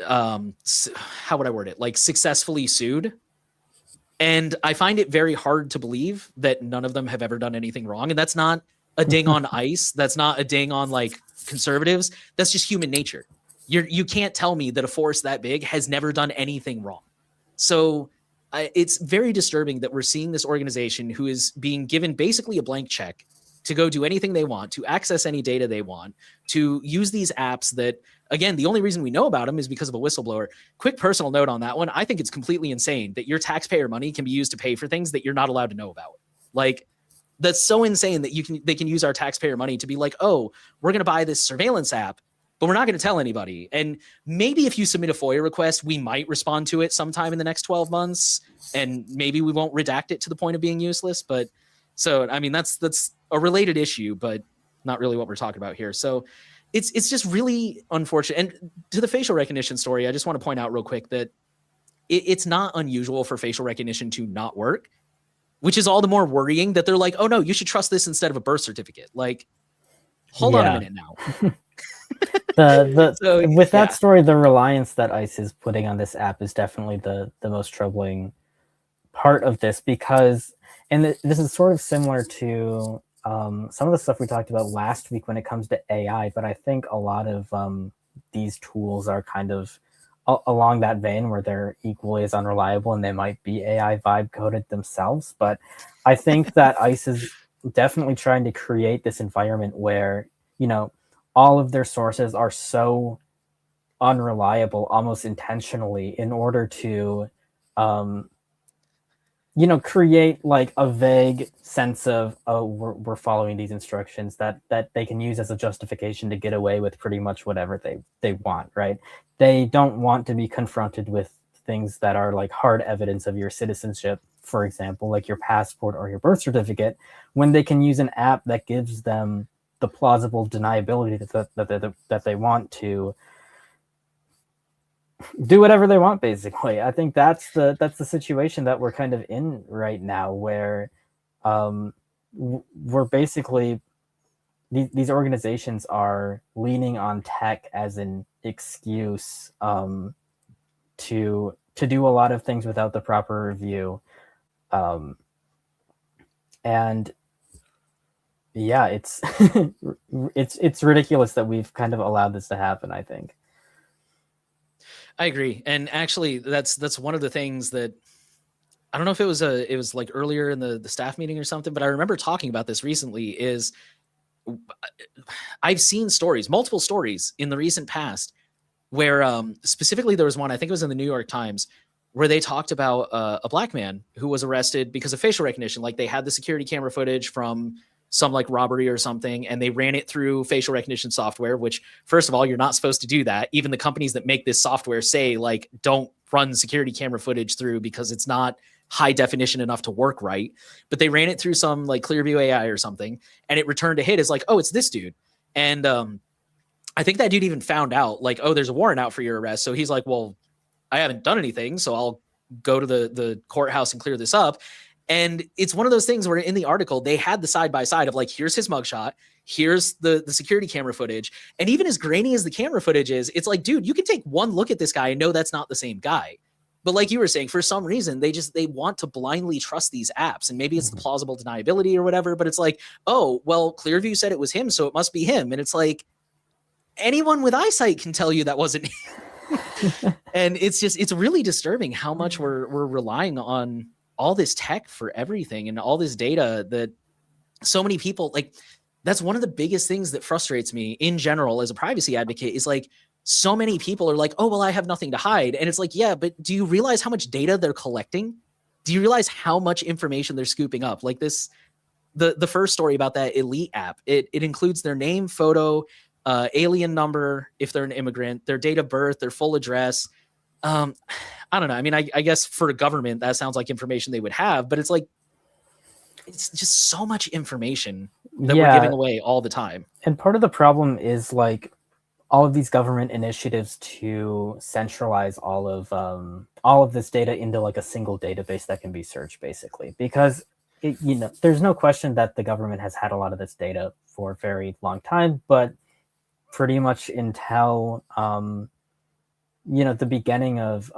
how would I word it? Like successfully sued. And I find it very hard to believe that none of them have ever done anything wrong. And that's not a ding on ICE. That's not a ding on like conservatives. That's just human nature. You can't tell me that a force that big has never done anything wrong. So it's very disturbing that we're seeing this organization who is being given basically a blank check to go do anything they want, to access any data they want, to use these apps that, again, the only reason we know about them is because of a whistleblower. Quick personal note on that one. I think it's completely insane that your taxpayer money can be used to pay for things that you're not allowed to know about. Like, that's so insane that they can use our taxpayer money to be like, oh, we're going to buy this surveillance app but we're not going to tell anybody. And maybe if you submit a FOIA request, we might respond to it sometime in the next 12 months. And maybe we won't redact it to the point of being useless. But so, I mean, that's a related issue, but not really what we're talking about here. So it's just really unfortunate. And to the facial recognition story, I just want to point out real quick that it's not unusual for facial recognition to not work, which is all the more worrying that they're like, oh no, you should trust this instead of a birth certificate. Like, hold on a minute now. With that story, the reliance that ICE is putting on this app is definitely the most troubling part of this, because, and this is sort of similar to some of the stuff we talked about last week when it comes to AI, but I think a lot of these tools are kind of along that vein where they're equally as unreliable and they might be AI vibe coded themselves. But I think that ICE is definitely trying to create this environment where, you know, all of their sources are so unreliable almost intentionally in order to you know, create like a vague sense of, oh, we're following these instructions that they can use as a justification to get away with pretty much whatever they want, right? They don't want to be confronted with things that are like hard evidence of your citizenship, for example, like your passport or your birth certificate, when they can use an app that gives them the plausible deniability that they want to do whatever they want, basically. I think that's the situation that we're kind of in right now, where we're basically, these organizations are leaning on tech as an excuse to do a lot of things without the proper review, and yeah, it's it's ridiculous that we've kind of allowed this to happen, I think. I agree. And actually that's one of the things that, I don't know if it was like earlier in the staff meeting or something, but I remember talking about this recently. Is I've seen stories, multiple stories in the recent past where specifically there was one, I think it was in the New York Times, where they talked about a black man who was arrested because of facial recognition. Like they had the security camera footage from some like robbery or something, and they ran it through facial recognition software, which, first of all, you're not supposed to do that. Even the companies that make this software say, like, don't run security camera footage through because it's not high definition enough to work right. But they ran it through some like Clearview AI or something, and it returned a hit as like, oh, it's this dude. And I think that dude even found out, like, oh, there's a warrant out for your arrest. So he's like, well, I haven't done anything, so I'll go to the courthouse and clear this up. And it's one of those things where in the article, they had the side-by-side of like, here's his mugshot, here's the security camera footage. And even as grainy as the camera footage is, it's like, dude, you can take one look at this guy and know that's not the same guy. But like you were saying, for some reason, they want to blindly trust these apps. And maybe it's the plausible deniability or whatever, but it's like, oh, well, Clearview said it was him, so it must be him. And it's like, anyone with eyesight can tell you that wasn't him. And it's really disturbing how much we're relying on all this tech for everything and all this data that so many people, like, that's one of the biggest things that frustrates me in general as a privacy advocate, is like, so many people are like, oh, well, I have nothing to hide. And it's like, yeah, but do you realize how much data they're collecting? Do you realize how much information they're scooping up? Like this, the first story about that Elite app, it includes their name, photo, alien number, if they're an immigrant, their date of birth, their full address. I don't know. I mean, I guess for a government, that sounds like information they would have, but it's like, it's just so much information that we're giving away all the time. And part of the problem is like all of these government initiatives to centralize all of this data into like a single database that can be searched, basically, because you know, there's no question that the government has had a lot of this data for a very long time, but pretty much until you know, the beginning of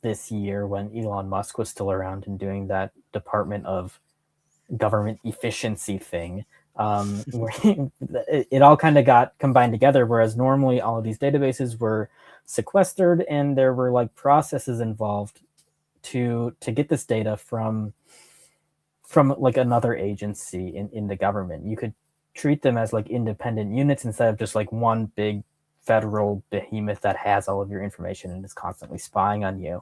this year, when Elon Musk was still around and doing that Department of Government Efficiency thing, where it all kind of got combined together. Whereas normally all of these databases were sequestered, and there were like processes involved to get this data from like another agency in the government. You could treat them as like independent units instead of just like one big federal behemoth that has all of your information and is constantly spying on you.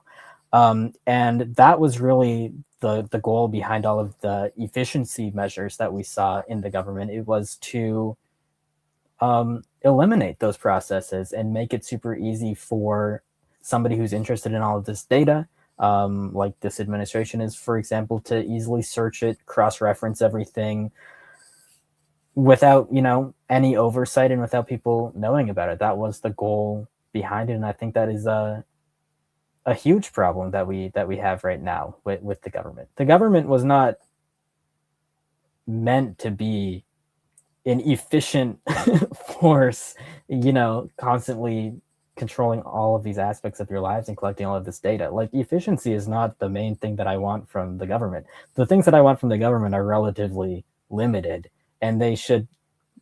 And that was really the goal behind all of the efficiency measures that we saw in the government. It was to eliminate those processes and make it super easy for somebody who's interested in all of this data, like this administration is, for example, to easily search it, cross-reference everything without, any oversight and without people knowing about it. That was the goal behind it, and I think that is a huge problem that we have right now with the government. The government was not meant to be an efficient force, constantly controlling all of these aspects of your lives and collecting all of this data. Like, efficiency is not the main thing that I want from the government. The things that I want from the government are relatively limited, and they should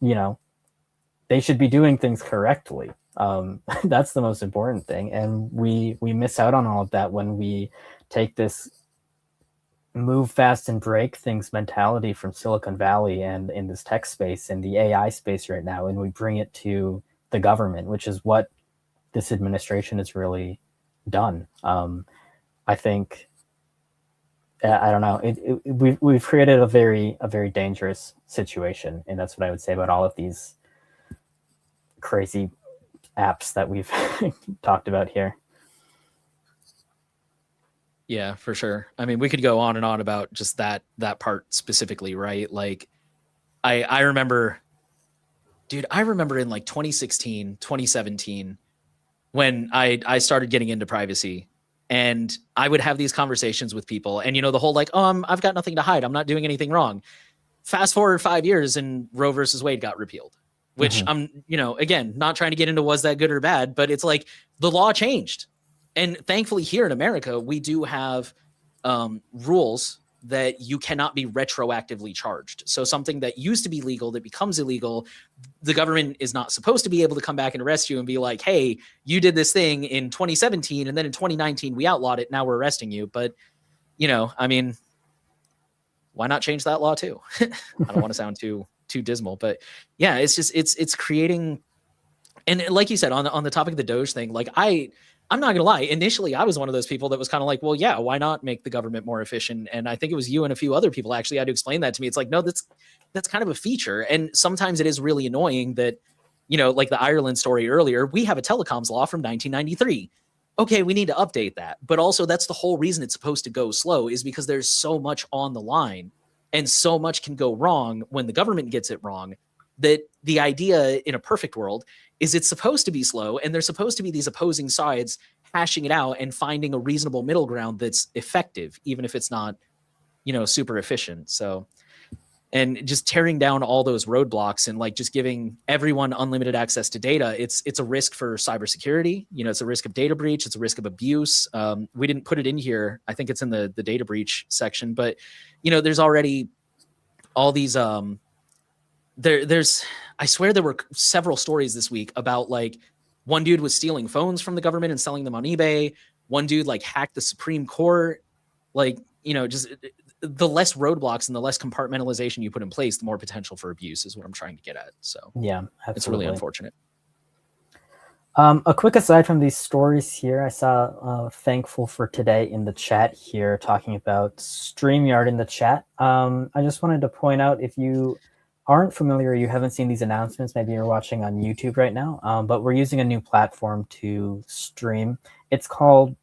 be doing things correctly. That's the most important thing, and we miss out on all of that when we take this move fast and break things mentality from Silicon Valley and in this tech space and the AI space right now, and we bring it to the government, which is what this administration has really done. I think, I don't know, we've created a very dangerous situation, and that's what I would say about all of these crazy apps that we've talked about here. Yeah, for sure. I mean, we could go on and on about just that part specifically, right? Like, I remember in like 2016, 2017, when I started getting into privacy, and I would have these conversations with people, and the whole like, I've got nothing to hide, I'm not doing anything wrong. Fast forward 5 years and Roe versus Wade got repealed, which I'm, again, not trying to get into was that good or bad, but it's like the law changed. And thankfully here in America, we do have rules that you cannot be retroactively charged. So something that used to be legal that becomes illegal, the government is not supposed to be able to come back and arrest you and be like, hey, you did this thing in 2017 and then in 2019 we outlawed it, now we're arresting you. But, I mean, why not change that law too? I don't want to sound too dismal, but yeah, it's just, it's creating, and like you said, on the topic of the Doge thing, like I'm not gonna lie, initially I was one of those people that was kind of like, well, yeah, why not make the government more efficient? And I think it was you and a few other people actually had to explain that to me. It's like, no, that's kind of a feature. And sometimes it is really annoying that, like the Ireland story earlier, we have a telecoms law from 1993. Okay, we need to update that. But also that's the whole reason it's supposed to go slow, is because there's so much on the line and so much can go wrong when the government gets it wrong, that the idea in a perfect world is it's supposed to be slow, and there's supposed to be these opposing sides hashing it out and finding a reasonable middle ground that's effective, even if it's not, super efficient. So, and just tearing down all those roadblocks and like just giving everyone unlimited access to data, it's a risk for cybersecurity. It's a risk of data breach. It's a risk of abuse. We didn't put it in here. I think it's in the data breach section, but there's already all these, I swear there were several stories this week about like one dude was stealing phones from the government and selling them on eBay. One dude like hacked the Supreme Court. Like, just the less roadblocks and the less compartmentalization you put in place, the more potential for abuse is what I'm trying to get at. So yeah, absolutely. It's really unfortunate. A quick aside from these stories here, I saw Thankful for Today in the chat here talking about StreamYard in the chat. I just wanted to point out, if you aren't familiar, you haven't seen these announcements, maybe you're watching on YouTube right now, but we're using a new platform to stream. It's called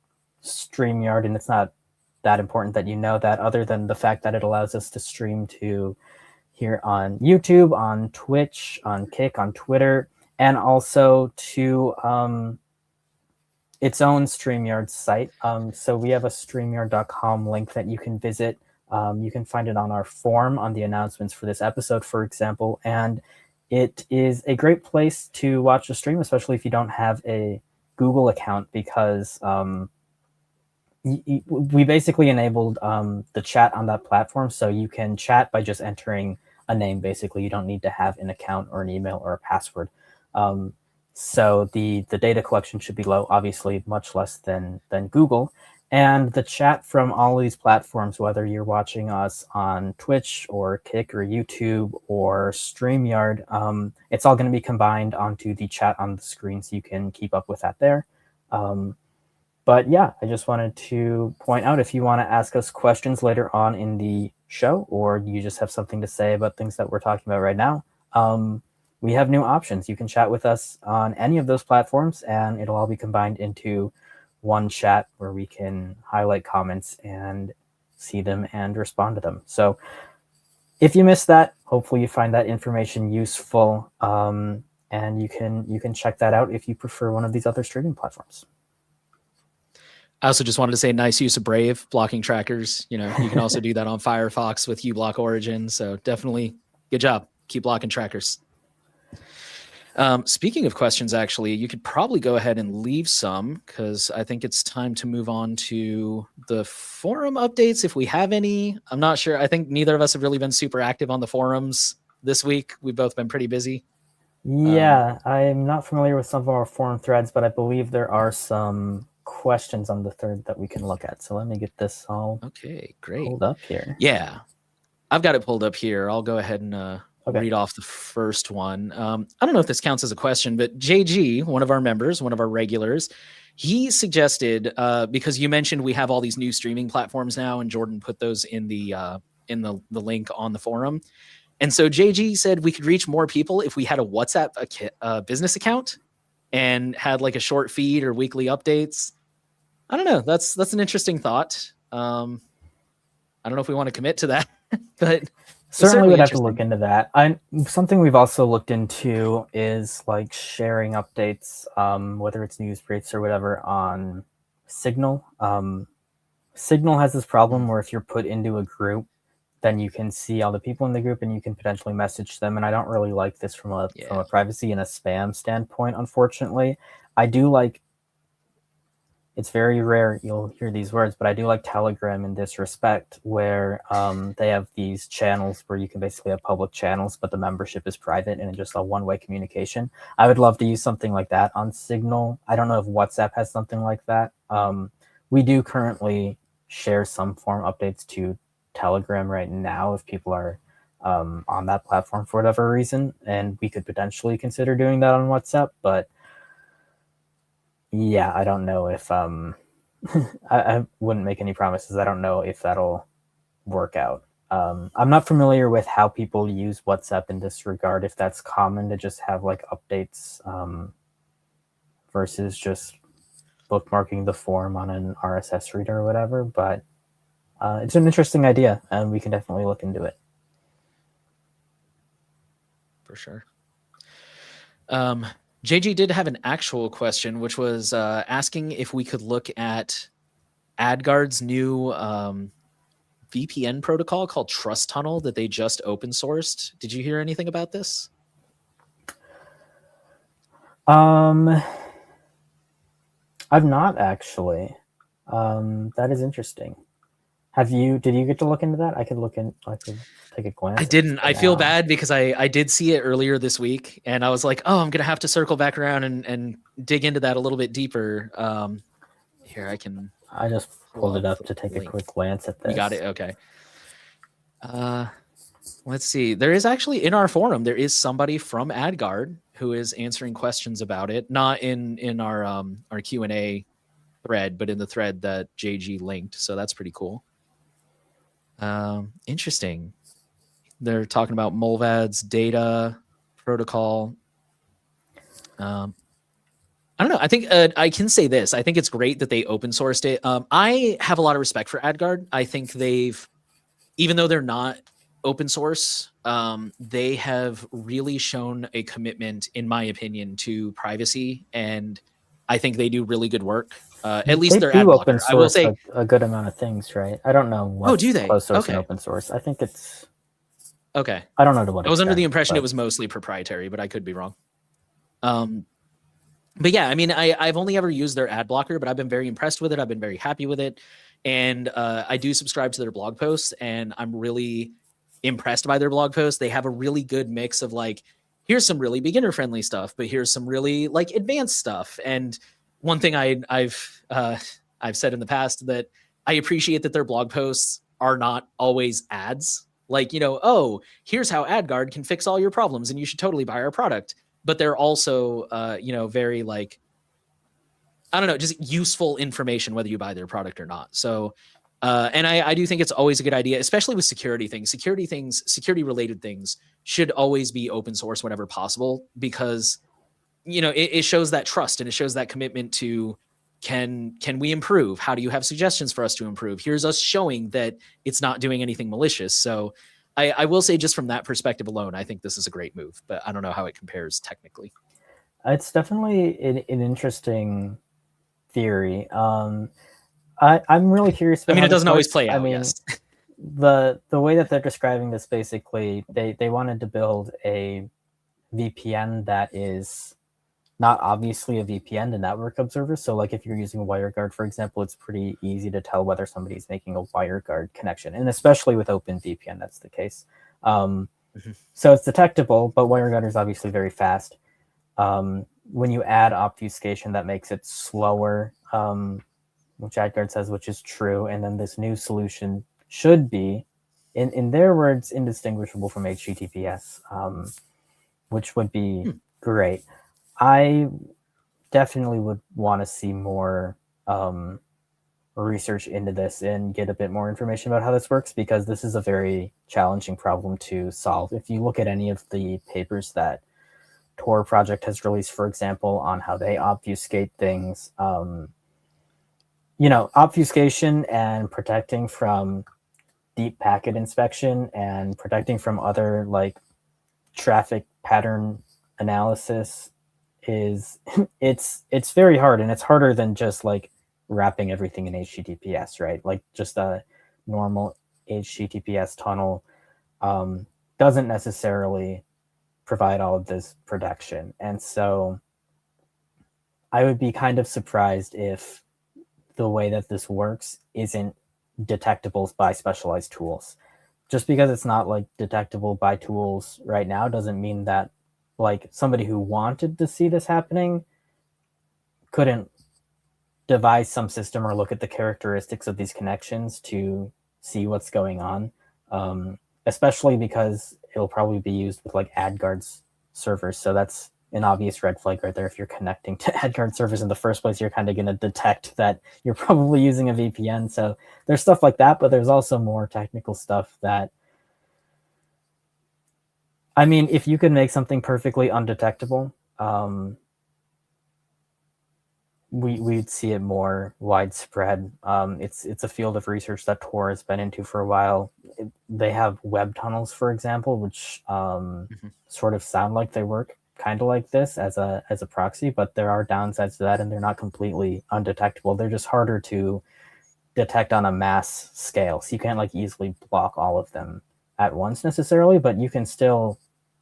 StreamYard, and it's not that important that you know that, other than the fact that it allows us to stream to here on YouTube, on Twitch, on Kick, on Twitter, and also to its own StreamYard site. So we have a StreamYard.com link that you can visit. You can find it on our form on the announcements for this episode, for example, and it is a great place to watch the stream, especially if you don't have a Google account, because we basically enabled the chat on that platform, so you can chat by just entering a name. Basically, you don't need to have an account or an email or a password. So the data collection should be low, obviously much less than Google. And the chat from all of these platforms, whether you're watching us on Twitch or Kick or YouTube or StreamYard, it's all going to be combined onto the chat on the screen, so you can keep up with that there. But yeah, I just wanted to point out, if you want to ask us questions later on in the show, or you just have something to say about things that we're talking about right now, we have new options. You can chat with us on any of those platforms, and it'll all be combined into one chat where we can highlight comments and see them and respond to them. So if you missed that, hopefully you find that information useful, and you can check that out if you prefer one of these other streaming platforms. I also just wanted to say nice use of Brave blocking trackers. You can also do that on Firefox with uBlock Origin. So definitely good job. Keep blocking trackers. Speaking of questions, actually, you could probably go ahead and leave some, because I think it's time to move on to the forum updates if we have any. I'm not sure. I think neither of us have really been super active on the forums this week. We've both been pretty busy. Yeah, I'm not familiar with some of our forum threads, but I believe there are some questions on the thread that we can look at. So let me get this all pulled up here. Yeah, I've got it pulled up here. I'll go ahead and read off the first one. I don't know if this counts as a question, but JG, one of our members, one of our regulars, he suggested, because you mentioned we have all these new streaming platforms now, and Jordan put those in the link on the forum. And so JG said we could reach more people if we had a WhatsApp business account and had like a short feed or weekly updates. I don't know. That's an interesting thought. I don't know if we want to commit to that, but certainly would have to look into that. Something we've also looked into is like sharing updates, whether it's news breaks or whatever, on Signal. Signal has this problem where if you're put into a group, then you can see all the people in the group and you can potentially message them. And I don't really like this from a privacy and a spam standpoint, unfortunately. I do like, it's very rare you'll hear these words, but I do like Telegram in this respect, where they have these channels where you can basically have public channels, but the membership is private and it's just a one-way communication. I would love to use something like that on Signal. I don't know if WhatsApp has something like that. We do currently share some forum updates to Telegram right now if people are on that platform for whatever reason, and we could potentially consider doing that on WhatsApp, but yeah, I don't know if I wouldn't make any promises. I don't know if that'll work out. I'm not familiar with how people use WhatsApp in this regard, if that's common to just have like updates versus just bookmarking the form on an RSS reader or whatever, but it's an interesting idea, and we can definitely look into it. For sure. JG did have an actual question, which was asking if we could look at AdGuard's new VPN protocol called Trust Tunnel that they just open sourced. Did you hear anything about this? I've not actually. That is interesting. Did you get to look into that? I could take a glance. I didn't. I feel bad because I did see it earlier this week, and I was like, oh, I'm going to have to circle back around and dig into that a little bit deeper. Here, I just pulled it up to take a quick glance at this. You got it? Okay. Let's see. There is actually, in our forum, there is somebody from AdGuard who is answering questions about it, not in our Q&A thread, but in the thread that JG linked. So that's pretty cool. Interesting. They're talking about Molvad's data protocol. I don't know. I think I can say this. I think it's great that they open sourced it. I have a lot of respect for AdGuard. I think even though they're not open source, they have really shown a commitment, in my opinion, to privacy, and I think they do really good work. At least they're ad blocker. I will say a good amount of things, right? I don't know what's closed source and open source. I think it's okay. I don't know to what. I was under the impression it was mostly proprietary, but I could be wrong. But yeah, I mean, I've only ever used their ad blocker, but I've been very impressed with it. I've been very happy with it, and I do subscribe to their blog posts, and I'm really impressed by their blog posts. They have a really good mix of like, here's some really beginner friendly stuff, but here's some really like advanced stuff. And one thing I've said in the past that I appreciate that their blog posts are not always ads. Like, oh, here's how AdGuard can fix all your problems and you should totally buy our product. But they're also, very like, I don't know, just useful information, whether you buy their product or not. So And I do think it's always a good idea, especially with security things. Security related things should always be open source whenever possible, because it shows that trust and it shows that commitment to can we improve? How do you have suggestions for us to improve? Here's us showing that it's not doing anything malicious. So I will say, just from that perspective alone, I think this is a great move, but I don't know how it compares technically. It's definitely an interesting theory. I'm really curious about how it doesn't this always works. play out. I mean, yes. the way that they're describing this, basically, they wanted to build a VPN that is not obviously a VPN to network observers. So like if you're using WireGuard, for example, it's pretty easy to tell whether somebody's making a WireGuard connection. And especially with OpenVPN, that's the case. So it's detectable, but WireGuard is obviously very fast. When you add obfuscation, that makes it slower, which AdGuard says, which is true. And then this new solution should be, in their words, indistinguishable from HTTPS, which would be great. I definitely would want to see more research into this and get a bit more information about how this works, because this is a very challenging problem to solve. If you look at any of the papers that Tor project has released, for example, on how they obfuscate things, obfuscation and protecting from deep packet inspection and protecting from other like traffic pattern analysis is it's very hard, and it's harder than just like wrapping everything in HTTPS, right? Like just a normal HTTPS tunnel doesn't necessarily provide all of this protection. And so I would be kind of surprised if the way that this works isn't detectable by specialized tools. Just because it's not like detectable by tools right now doesn't mean that like somebody who wanted to see this happening couldn't devise some system or look at the characteristics of these connections to see what's going on. Especially because it'll probably be used with like AdGuard's servers. So that's an obvious red flag right there. If you're connecting to AdGuard servers in the first place, you're kind of going to detect that you're probably using a VPN. So there's stuff like that, but there's also more technical stuff that, I mean, if you could make something perfectly undetectable, we'd see it more widespread. It's a field of research that Tor has been into for a while. They have web tunnels, for example, which sort of sound like they work kind of like this as a proxy, but there are downsides to that, and they're not completely undetectable. They're just harder to detect on a mass scale. So you can't like easily block all of them at once necessarily, but you can still,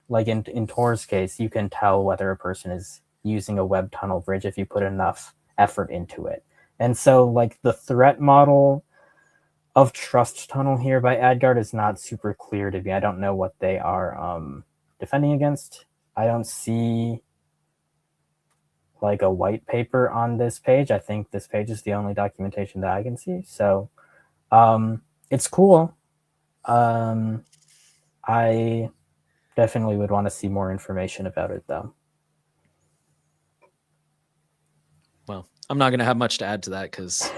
like in Tor's case, you can tell whether a person is using a web tunnel bridge if you put enough effort into it. And so like the threat model of Trust Tunnel here by AdGuard is not super clear to me. I don't know what they are defending against. I don't see like a white paper on this page. I think this page is the only documentation that I can see. So it's cool. I definitely would want to see more information about it, though. Well, I'm not going to have much to add to that because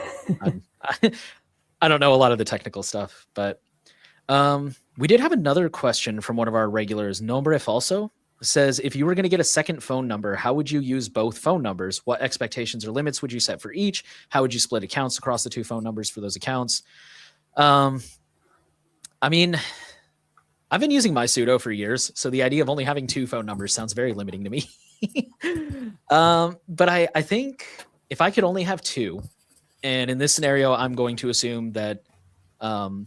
I don't know a lot of the technical stuff. But we did have another question from one of our regulars, Nombre Falso. Says, if you were going to get a second phone number, how would you use both phone numbers? What expectations or limits would you set for each? How would you split accounts across the two phone numbers for those accounts? I mean, I've been using my sudo for years, so the idea of only having two phone numbers sounds very limiting to me. But I think if I could only have two, and in this scenario, I'm going to assume that I'm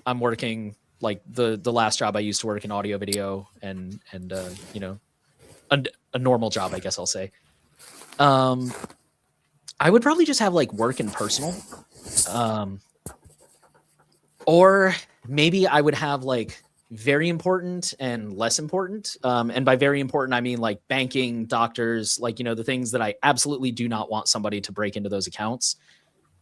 working like the last job I used to work in audio video and you know, a normal job, I guess I'll say. I would probably just have like work and personal. Or maybe I would have like very important and less important. And by very important, I mean like banking, doctors, like, you know, the things that I absolutely do not want somebody to break into those accounts.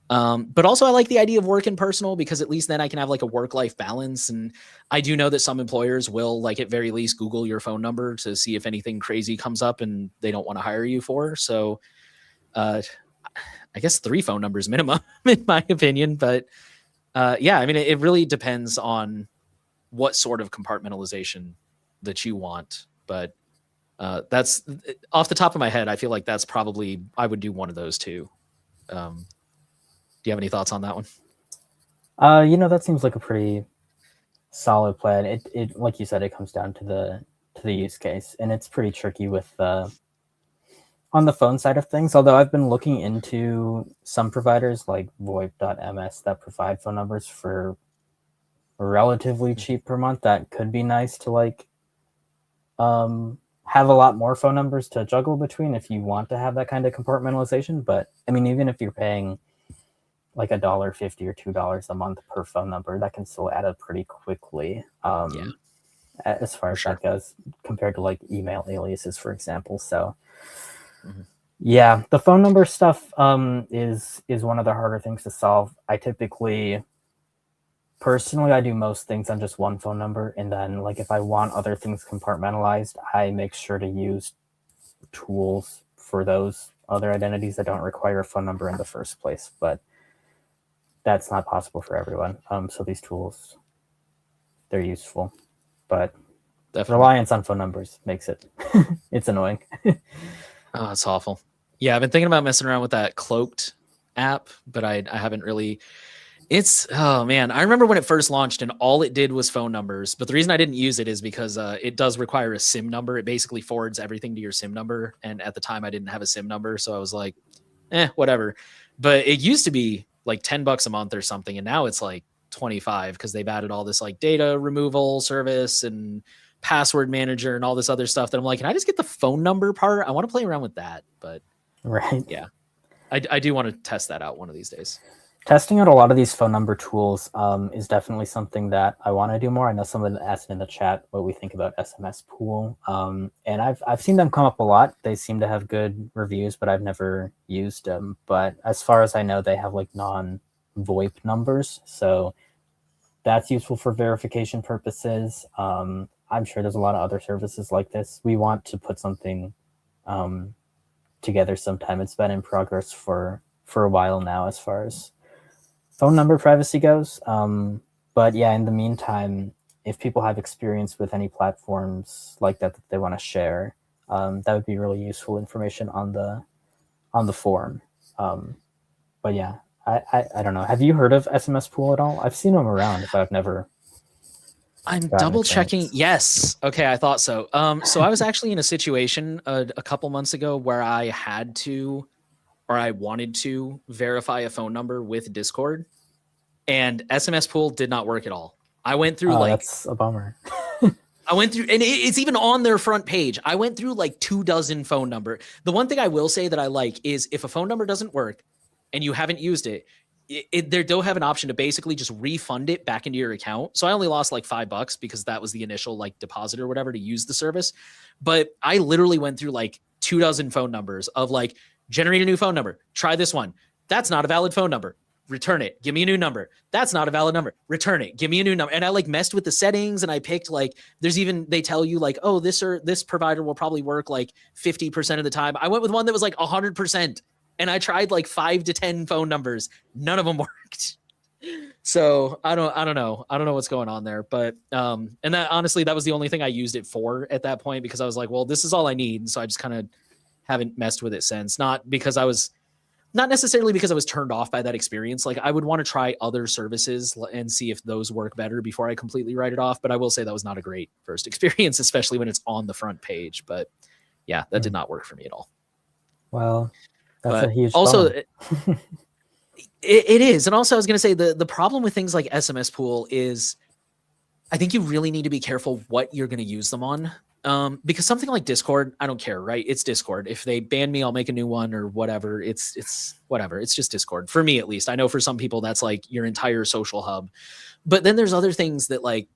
But also I like the idea of work and personal because at least then I can have like a work-life balance. And I do know that some employers will like at very least Google your phone number to see if anything crazy comes up and they don't want to hire you for. So I guess 3 phone numbers minimum in my opinion, but Yeah, I mean, it really depends on what sort of compartmentalization that you want, but that's off the top of my head. I feel like that's probably, I would do one of those two. Do you have any thoughts on that one? That seems like a pretty solid plan. It like you said, it comes down to the use case, and it's pretty tricky with on the phone side of things. Although I've been looking into some providers like VoIP.ms that provide phone numbers for relatively cheap per month. That could be nice to like have a lot more phone numbers to juggle between if you want to have that kind of compartmentalization. But I mean, even if you're paying like $1.50 or $2 a month per phone number, that can still add up pretty quickly. As far as that goes, compared to like email aliases, for example. So yeah, the phone number stuff is one of the harder things to solve. Personally, I do most things on just one phone number, and then like if I want other things compartmentalized, I make sure to use tools for those other identities that don't require a phone number in the first place. But that's not possible for everyone. So these tools, they're useful, but reliance on phone numbers makes it it's annoying. Oh, it's awful. Yeah, I've been thinking about messing around with that Cloaked app, but I haven't really. Oh man, I remember when it first launched and all it did was phone numbers. But the reason I didn't use it is because it does require a SIM number. It basically forwards everything to your SIM number. And at the time I didn't have a SIM number. So I was like, whatever. But it used to be like $10 a month or something. And now it's like 25 because they've added all this like data removal service and password manager and all this other stuff that I'm like, can I just get the phone number part? I want to play around with that. But right. Yeah, I do want to test that out one of these days. Testing out a lot of these phone number tools is definitely something that I want to do more. I know someone asked in the chat what we think about SMS Pool, and I've seen them come up a lot. They seem to have good reviews, but I've never used them. But as far as I know, they have like non-VoIP numbers, so that's useful for verification purposes. I'm sure there's a lot of other services like this. We want to put something together sometime. It's been in progress for a while now as far as phone number privacy goes. But yeah, in the meantime, if people have experience with any platforms like that they want to share, that would be really useful information on the forum. But yeah, I don't know. Have you heard of SMS Pool at all? I've seen them around, but I've never. I'm double checking. Yes. Okay. I thought so. So I was actually in a situation a couple months ago where I had to, or I wanted to verify a phone number with Discord, and SMS Pool did not work at all. I went through that's a bummer. I went through, and it's even on their front page. I went through like 24 phone number. The one thing I will say that I like is if a phone number doesn't work and you haven't used it, they do have an option to basically just refund it back into your account. So I only lost like $5 because that was the initial like deposit or whatever to use the service. But I literally went through like 24 phone numbers of like, generate a new phone number. Try this one. That's not a valid phone number. Return it. Give me a new number. That's not a valid number. Return it. Give me a new number. And I like messed with the settings, and I picked like, they tell you like, oh, this provider will probably work like 50% of the time. I went with one that was like 100%. And I tried like 5 to 10 phone numbers. None of them worked. So I don't know. I don't know what's going on there. But and that honestly, that was the only thing I used it for at that point, because I was like, well, this is all I need. So I just kind of haven't messed with it since. Not necessarily because I was turned off by that experience. Like I would want to try other services and see if those work better before I completely write it off. But I will say that was not a great first experience, especially when it's on the front page. But yeah, that did not work for me at all. Well, that's a huge also it is. And also I was going to say the problem with things like SMS Pool is I think you really need to be careful what you're going to use them on. Because something like Discord, I don't care, right? It's Discord. If they ban me, I'll make a new one or whatever. It's whatever. It's just Discord for me, at least. I know for some people that's like your entire social hub, but then there's other things that like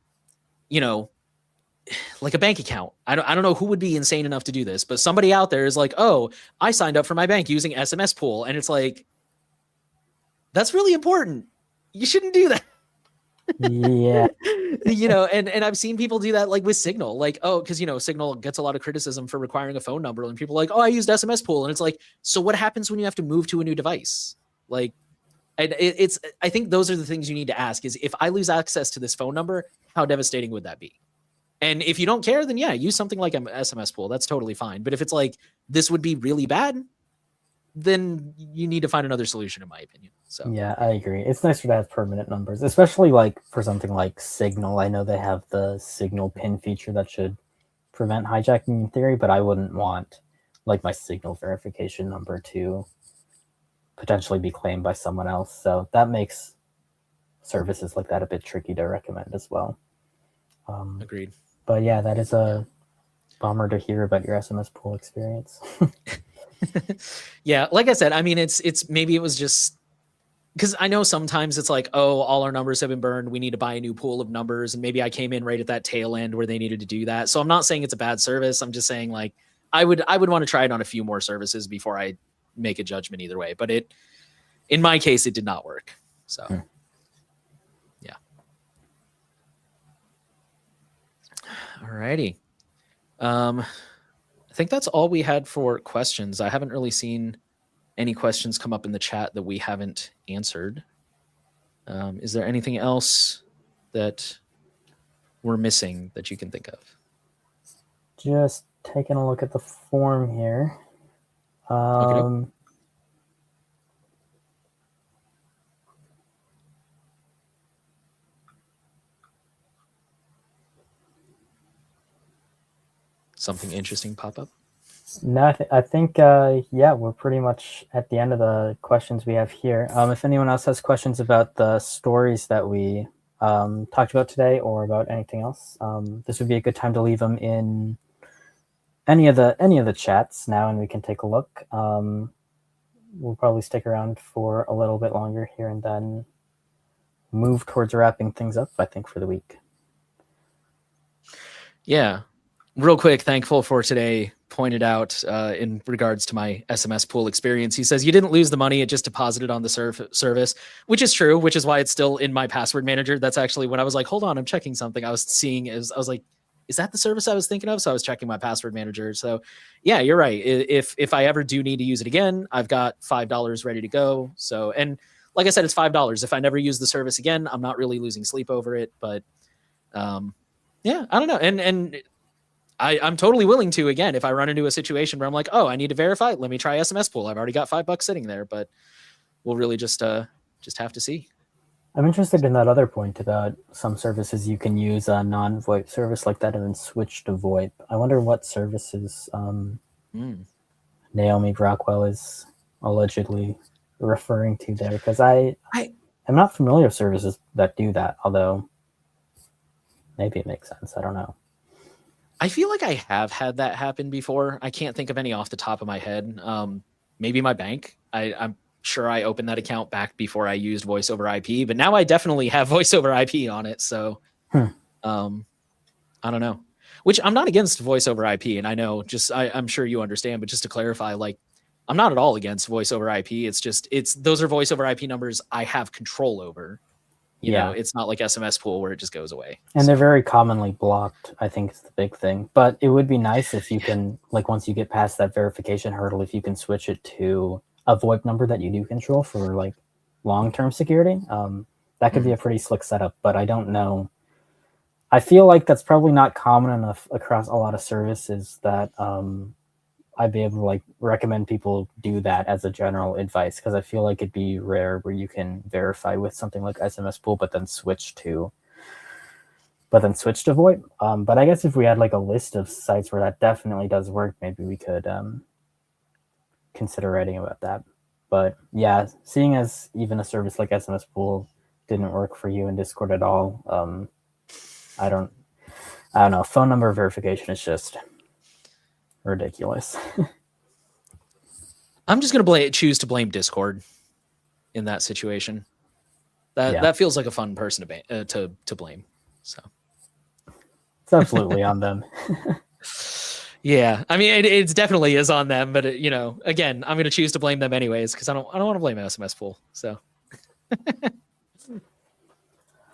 a bank account. I don't know who would be insane enough to do this, but somebody out there is like, oh, I signed up for my bank using SMS Pool. And it's like, that's really important. You shouldn't do that. Yeah. And I've seen people do that like with Signal, like, oh, because Signal gets a lot of criticism for requiring a phone number, and people are like, oh, I used SMS Pool. And it's like, so what happens when you have to move to a new device? Like, And I think those are the things you need to ask is, if I lose access to this phone number, how devastating would that be? And if you don't care, then yeah, use something like an SMS pool. That's totally fine. But if it's like, this would be really bad, then you need to find another solution, in my opinion. So yeah, I agree. It's nicer to have permanent numbers, especially like for something like Signal. I know they have the Signal pin feature that should prevent hijacking in theory, but I wouldn't want like my Signal verification number to potentially be claimed by someone else. So that makes services like that a bit tricky to recommend as well. Agreed. But yeah, that is a bummer to hear about your SMS pool experience. Yeah, like I said, I mean, it's maybe it was just because I know sometimes it's like, oh, all our numbers have been burned. We need to buy a new pool of numbers. And maybe I came in right at that tail end where they needed to do that. So I'm not saying it's a bad service. I'm just saying, like, I would want to try it on a few more services before I make a judgment either way. But in my case, it did not work. So yeah. Alrighty. I think that's all we had for questions. I haven't really seen any questions come up in the chat that we haven't answered. Is there anything else that we're missing that you can think of? Just taking a look at the form here. Okay. Something interesting pop up? No, I think, yeah, we're pretty much at the end of the questions we have here. If anyone else has questions about the stories that we talked about today or about anything else, this would be a good time to leave them in any of the chats now, and we can take a look. We'll probably stick around for a little bit longer here and then move towards wrapping things up, I think, for the week. Yeah. Real quick, Thankful for today pointed out in regards to my SMS pool experience. He says, you didn't lose the money. It just deposited on the service, which is true, which is why it's still in my password manager. That's actually when I was like, hold on, I'm checking something. I was seeing I was like, is that the service I was thinking of? So I was checking my password manager. So yeah, you're right. If I ever do need to use it again, I've got $5 ready to go. So, and like I said, it's $5. If I never use the service again, I'm not really losing sleep over it. But yeah, I don't know. And I'm totally willing to, again, if I run into a situation where I'm like, oh, I need to verify, let me try SMS pool. I've already got $5 sitting there, but we'll really just have to see. I'm interested in that other point about some services you can use a non-VoIP service like that and then switch to VoIP. I wonder what services Naomi Brockwell is allegedly referring to there, because I'm not familiar with services that do that, although maybe it makes sense. I don't know. I feel like I have had that happen before. I can't think of any off the top of my head. Maybe my bank. I'm sure I opened that account back before I used voice over IP, but now I definitely have voice over IP on it. So I don't know, which I'm not against voice over IP. And I know I'm sure you understand, but just to clarify, like, I'm not at all against voice over IP. It's just, those are voice over IP numbers I have control over. You know, it's not like SMS pool where it just goes away. And they're very commonly blocked, I think is the big thing. But it would be nice if you can, like, once you get past that verification hurdle, if you can switch it to a VoIP number that you do control for, like, long-term security. That could be a pretty slick setup, but I don't know. I feel like that's probably not common enough across a lot of services that I'd be able to, like, recommend people do that as a general advice, because I feel like it'd be rare where you can verify with something like SMS pool, but then switch to VoIP. But I guess if we had like a list of sites where that definitely does work, maybe we could consider writing about that. But yeah, seeing as even a service like SMS pool didn't work for you in Discord at all, I don't know. Phone number verification is just ridiculous. I'm just gonna choose to blame Discord in that situation. That feels like a fun person to blame. So it's absolutely on them. Yeah, I mean, it definitely is on them, but you know, again, I'm gonna choose to blame them anyways because I don't want to blame SMS pool. So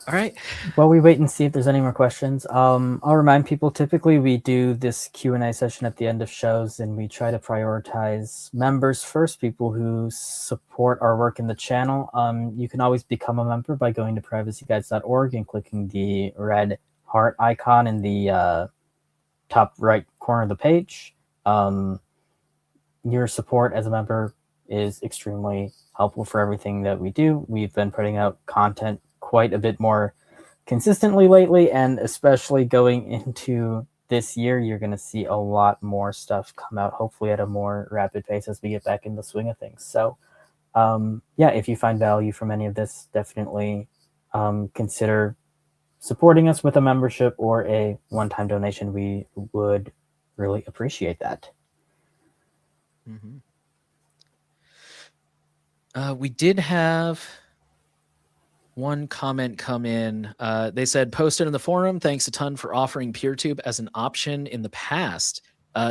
All right. While we wait and see if there's any more questions, I'll remind people, typically we do this Q&A session at the end of shows, and we try to prioritize members first, people who support our work in the channel. You can always become a member by going to privacyguides.org and clicking the red heart icon in the top right corner of the page. Your support as a member is extremely helpful for everything that we do. We've been putting out content quite a bit more consistently lately, and especially going into this year, you're going to see a lot more stuff come out, hopefully at a more rapid pace as we get back in the swing of things. So yeah, if you find value from any of this, definitely consider supporting us with a membership or a one-time donation. We would really appreciate that. Mm-hmm. We did have one comment come in. They said, posted in the forum, thanks a ton for offering PeerTube as an option in the past.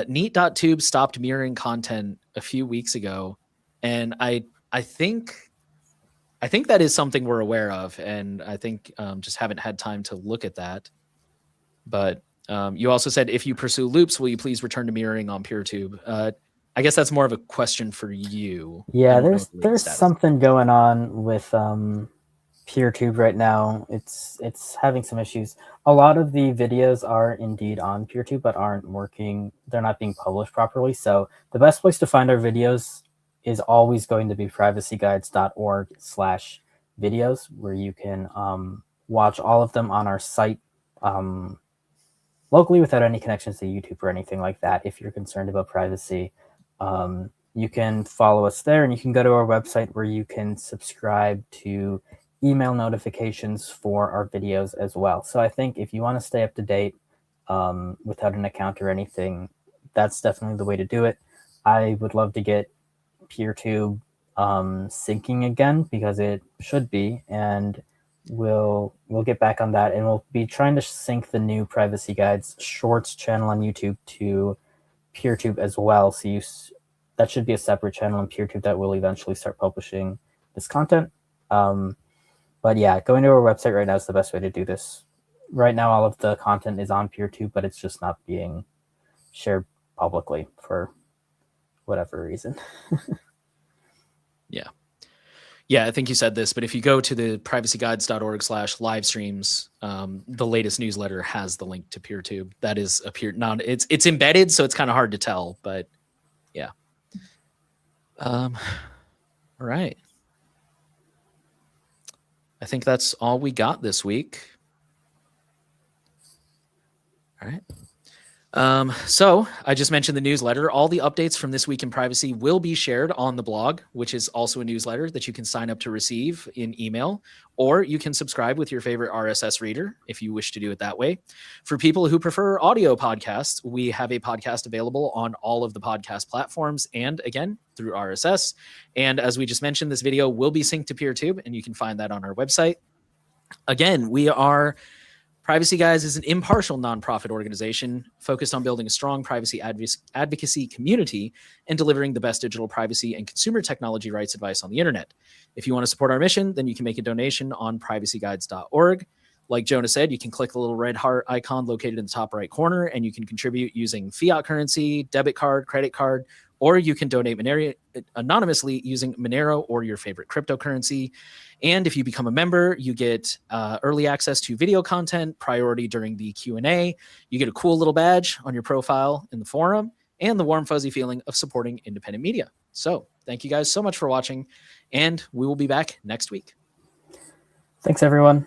Neat.tube stopped mirroring content a few weeks ago, and I think that is something we're aware of, and I think just haven't had time to look at that. But you also said, if you pursue loops, will you please return to mirroring on PeerTube? I guess that's more of a question for you. Yeah, there's something going on with PeerTube right now. It's having some issues. A lot of the videos are indeed on PeerTube, but aren't working. They're not being published properly. So the best place to find our videos is always going to be privacyguides.org/videos, where you can watch all of them on our site locally without any connections to YouTube or anything like that. If you're concerned about privacy, you can follow us there, and you can go to our website where you can subscribe to email notifications for our videos as well. So I think if you want to stay up to date without an account or anything, that's definitely the way to do it. I would love to get PeerTube syncing again, because it should be, and we'll get back on that, and we'll be trying to sync the new Privacy Guides Shorts channel on YouTube to PeerTube as well. So that should be a separate channel on PeerTube that will eventually start publishing this content. But yeah, going to our website right now is the best way to do this. Right now, all of the content is on PeerTube, but it's just not being shared publicly for whatever reason. Yeah. Yeah, I think you said this, but if you go to the privacyguides.org/live streams, the latest newsletter has the link to PeerTube. That is it's embedded, so it's kind of hard to tell, but yeah. All right. I think that's all we got this week. All right. So I just mentioned the newsletter. All the updates from This Week in Privacy will be shared on the blog, which is also a newsletter that you can sign up to receive in email, or you can subscribe with your favorite RSS reader if you wish to do it that way. For people who prefer audio podcasts, we have a podcast available on all of the podcast platforms, and again, through RSS. And as we just mentioned, this video will be synced to PeerTube, and you can find that on our website. Again, Privacy Guys is an impartial nonprofit organization focused on building a strong privacy advocacy community and delivering the best digital privacy and consumer technology rights advice on the internet. If you want to support our mission, then you can make a donation on privacyguides.org. Like Jonah said, you can click the little red heart icon located in the top right corner, and you can contribute using fiat currency, debit card, credit card, or you can donate anonymously using Monero or your favorite cryptocurrency. And if you become a member, you get early access to video content, priority during the Q&A. You get a cool little badge on your profile in the forum, and the warm, fuzzy feeling of supporting independent media. So thank you guys so much for watching, and we will be back next week. Thanks, everyone.